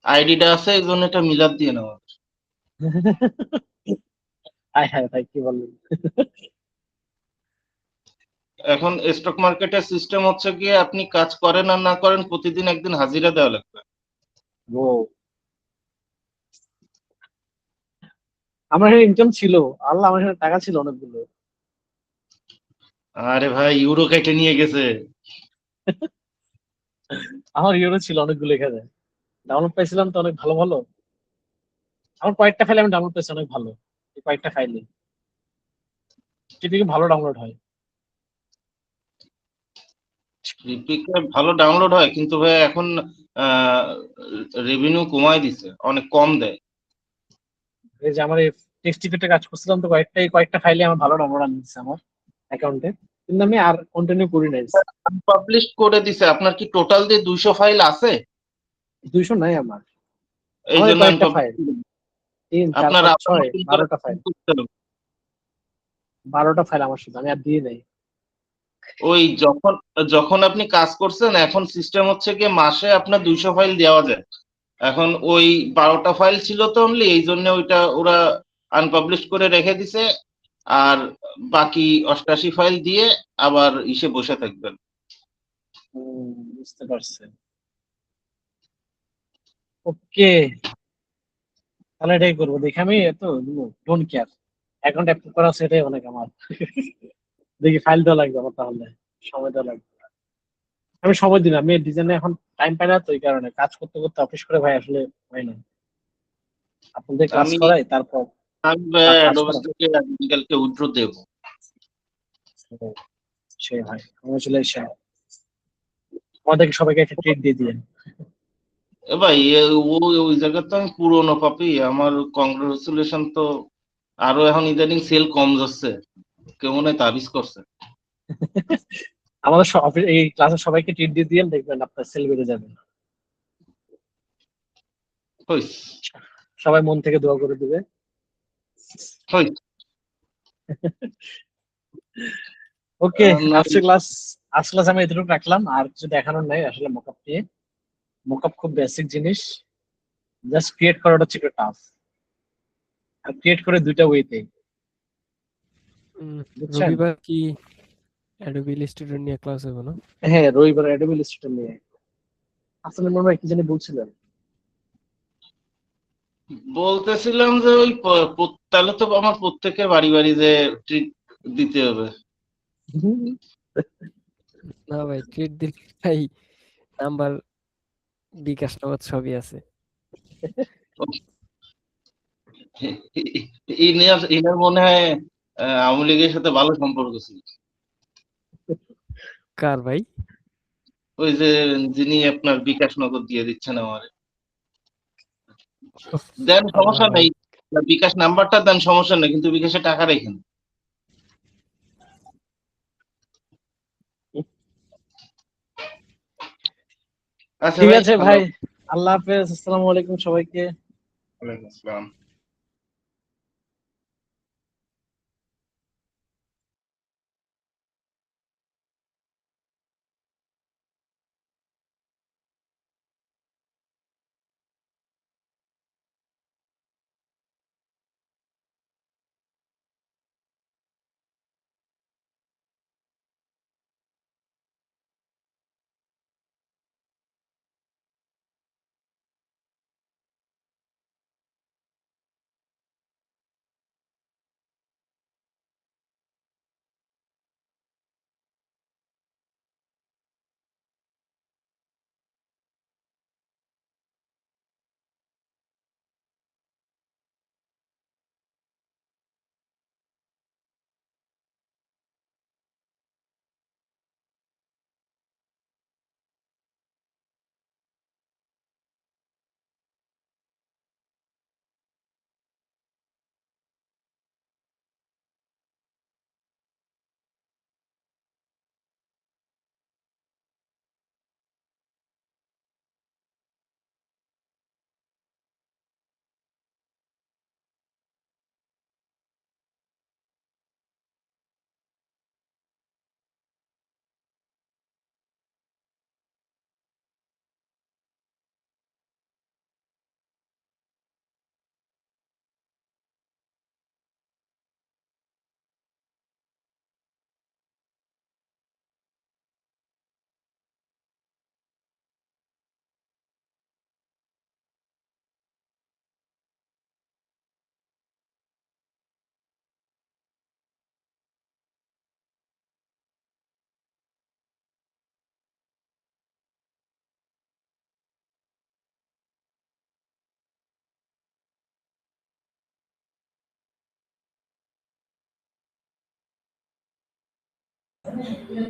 আইডিটা আছে, এই জন্য এটা মিলাদ দিয়ে নেওয়া। হায় হায় ভাই, কি বললেন? এখন স্টক মার্কেটের সিস্টেম হচ্ছে গিয়ে আপনি কাজ করেন আর না করেন, প্রতিদিন একদিন হাজিরা দেওয়া লাগবে। ও, আমার এখানে ইনকাম ছিল। আল্লাহ, আমার এখানে টাকা ছিল অনেকগুলো। আরে ভাই, ইউরো কেটে নিয়ে গেছে। আমার ইউরো ছিল অনেকগুলো এখানে, ডাউনলোড পাইছিলাম তো অনেক ভালো ভালো। আমার কয়েকটা ফাইল আমি ডাউনলোড পেয়েছি অনেক ভালো, এই কয়েকটা ফাইলে টিপিকে ভালো ডাউনলোড হয়। রিপিকে ভালো ডাউনলোড হয়, কিন্তু ভাই এখন রেভিনিউ কমায় দিছে, অনেক কম দেয়। এই যে আমার এই টেক্সট টিকেটে কাজ করছিলাম তো, কয়েকটা ফাইলে আমার ভালো ডাউনলোড আনছে আমার অ্যাকাউন্টে, কিন্তু আমি আর কন্টিনিউ করি নাই। পাবলিশ করে দিছে। আপনার কি টোটাল দিয়ে 200 ফাইল আছে? 200 নাই আমার। এই আমার এই জন্য কয়েকটা আনপাবলিশ। ফাইল, 3 4 আপনার 5 আবার 6 নতুন করে 12টা ফাইল। করতে হবে। 12টা ফাইল আমার সাথে, আমি আর দিয়ে নেই। ওই যখন যখন আপনি কাজ করছেন, এখন সিস্টেম হচ্ছে কি মাসে আপনার 200 ফাইল দেওয়া যায়। এখন ওই 12টা ফাইল ছিল তো অনলি, এই জন্য ওইটা ওরা আনপাবলিশ করে রেখে দিছে। আর বাকি 88 ফাইল দিয়ে আবার ইসে বসে থাকবেন। বুঝতে পারছি। ওকে, তাহলে এটাই করবো, দেখি আমি এত ডোন্ট কেয়ার, অ্যাকাউন্ট অ্যাপ্রুভ করা আছে, এটাই অনেক আমার। দেখি ফাইল দেওয়া লাগবে আমার, তাহলে সময় দেওয়া লাগবে। আমি সময় দিন, আমি ডিজাইনে এখন টাইম পাই না তো, এই কারণে কাজ করতে করতে অফিস করে ভাই আসলে হয় না। আপনাদের ক্লাস আমি করাই, তারপর আমি কাজ অ্যাডোবি করা। থেকে আগামীকালকে উইথড্র দেব। তো সেই ভাই, কংগ্রেচুলেশন, আমাদেরকে সবাইকে একটা ট্রিট দিয়ে দিলেন। এ ভাই, ওই জায়গায় তো আমি পুরনো পাপি, আমার কংগ্রেচুলেশন তো। আরো এখন ইদানিং সেল কম যাচ্ছে, কেউ মনে হয় তাবিজ করছে। আমাদের এই ক্লাসের সবাইকে ট্রিট দিয়ে দিলেন, দেখবেন আপনার সেল বেড়ে যাবে। হইস সবাই মন থেকে দোয়া করে দিবে। হইস। ওকে, না, আজকে ক্লাস আজকে ক্লাস আমি এতটুকু রাখলাম, আর কিছু দেখানোর নাই আসলে মকআপ নিয়ে। মকআপ খুব বেসিক জিনিস, জাস্ট ক্রিয়েট করাটা হচ্ছে একটু টাফ, আর ক্রিয়েট করে দুইটা ওয়েতে, বুঝছেন? রবিবার কি অ্যাডোবি ইলাস্ট্রেটর নিয়ে ক্লাস হবে না? হ্যাঁ, রবিবার অ্যাডোবি ইলাস্ট্রেটর নিয়ে। আসলে মনে হয় কি জানি বলছিলেন। বলতেছিলাম যে ওই তাহলে তো আমার প্রত্যেকের বাড়ি বাড়ি যে ট্রিট দিতে হবে। না ভাই, ট্রিট দিলে ভাই নাম্বার, বিকাশ নগদ সবই আছে। ইনার মনে হয় আওয়ামী লীগের সাথে ভালো সম্পর্ক ছিল। কার ভাই? ওই যে যিনি আপনার বিকাশ নগদ দিয়ে দিচ্ছেন আমার। দেন, আল্লাহ সমস্যা ভাই। নেই। বিকাশ নাম্বারটা দেন, সমস্যা নেই, কিন্তু বিকাশে টাকা রেখেন। আচ্ছা ঠিক ভাই, আছে হ্যালো। ভাই, আল্লাহ হাফেজ, আসসালামু আলাইকুম সবাইকে। ওয়ালাইকুম আসসালাম।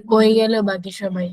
কই গেল বাকি সবাই?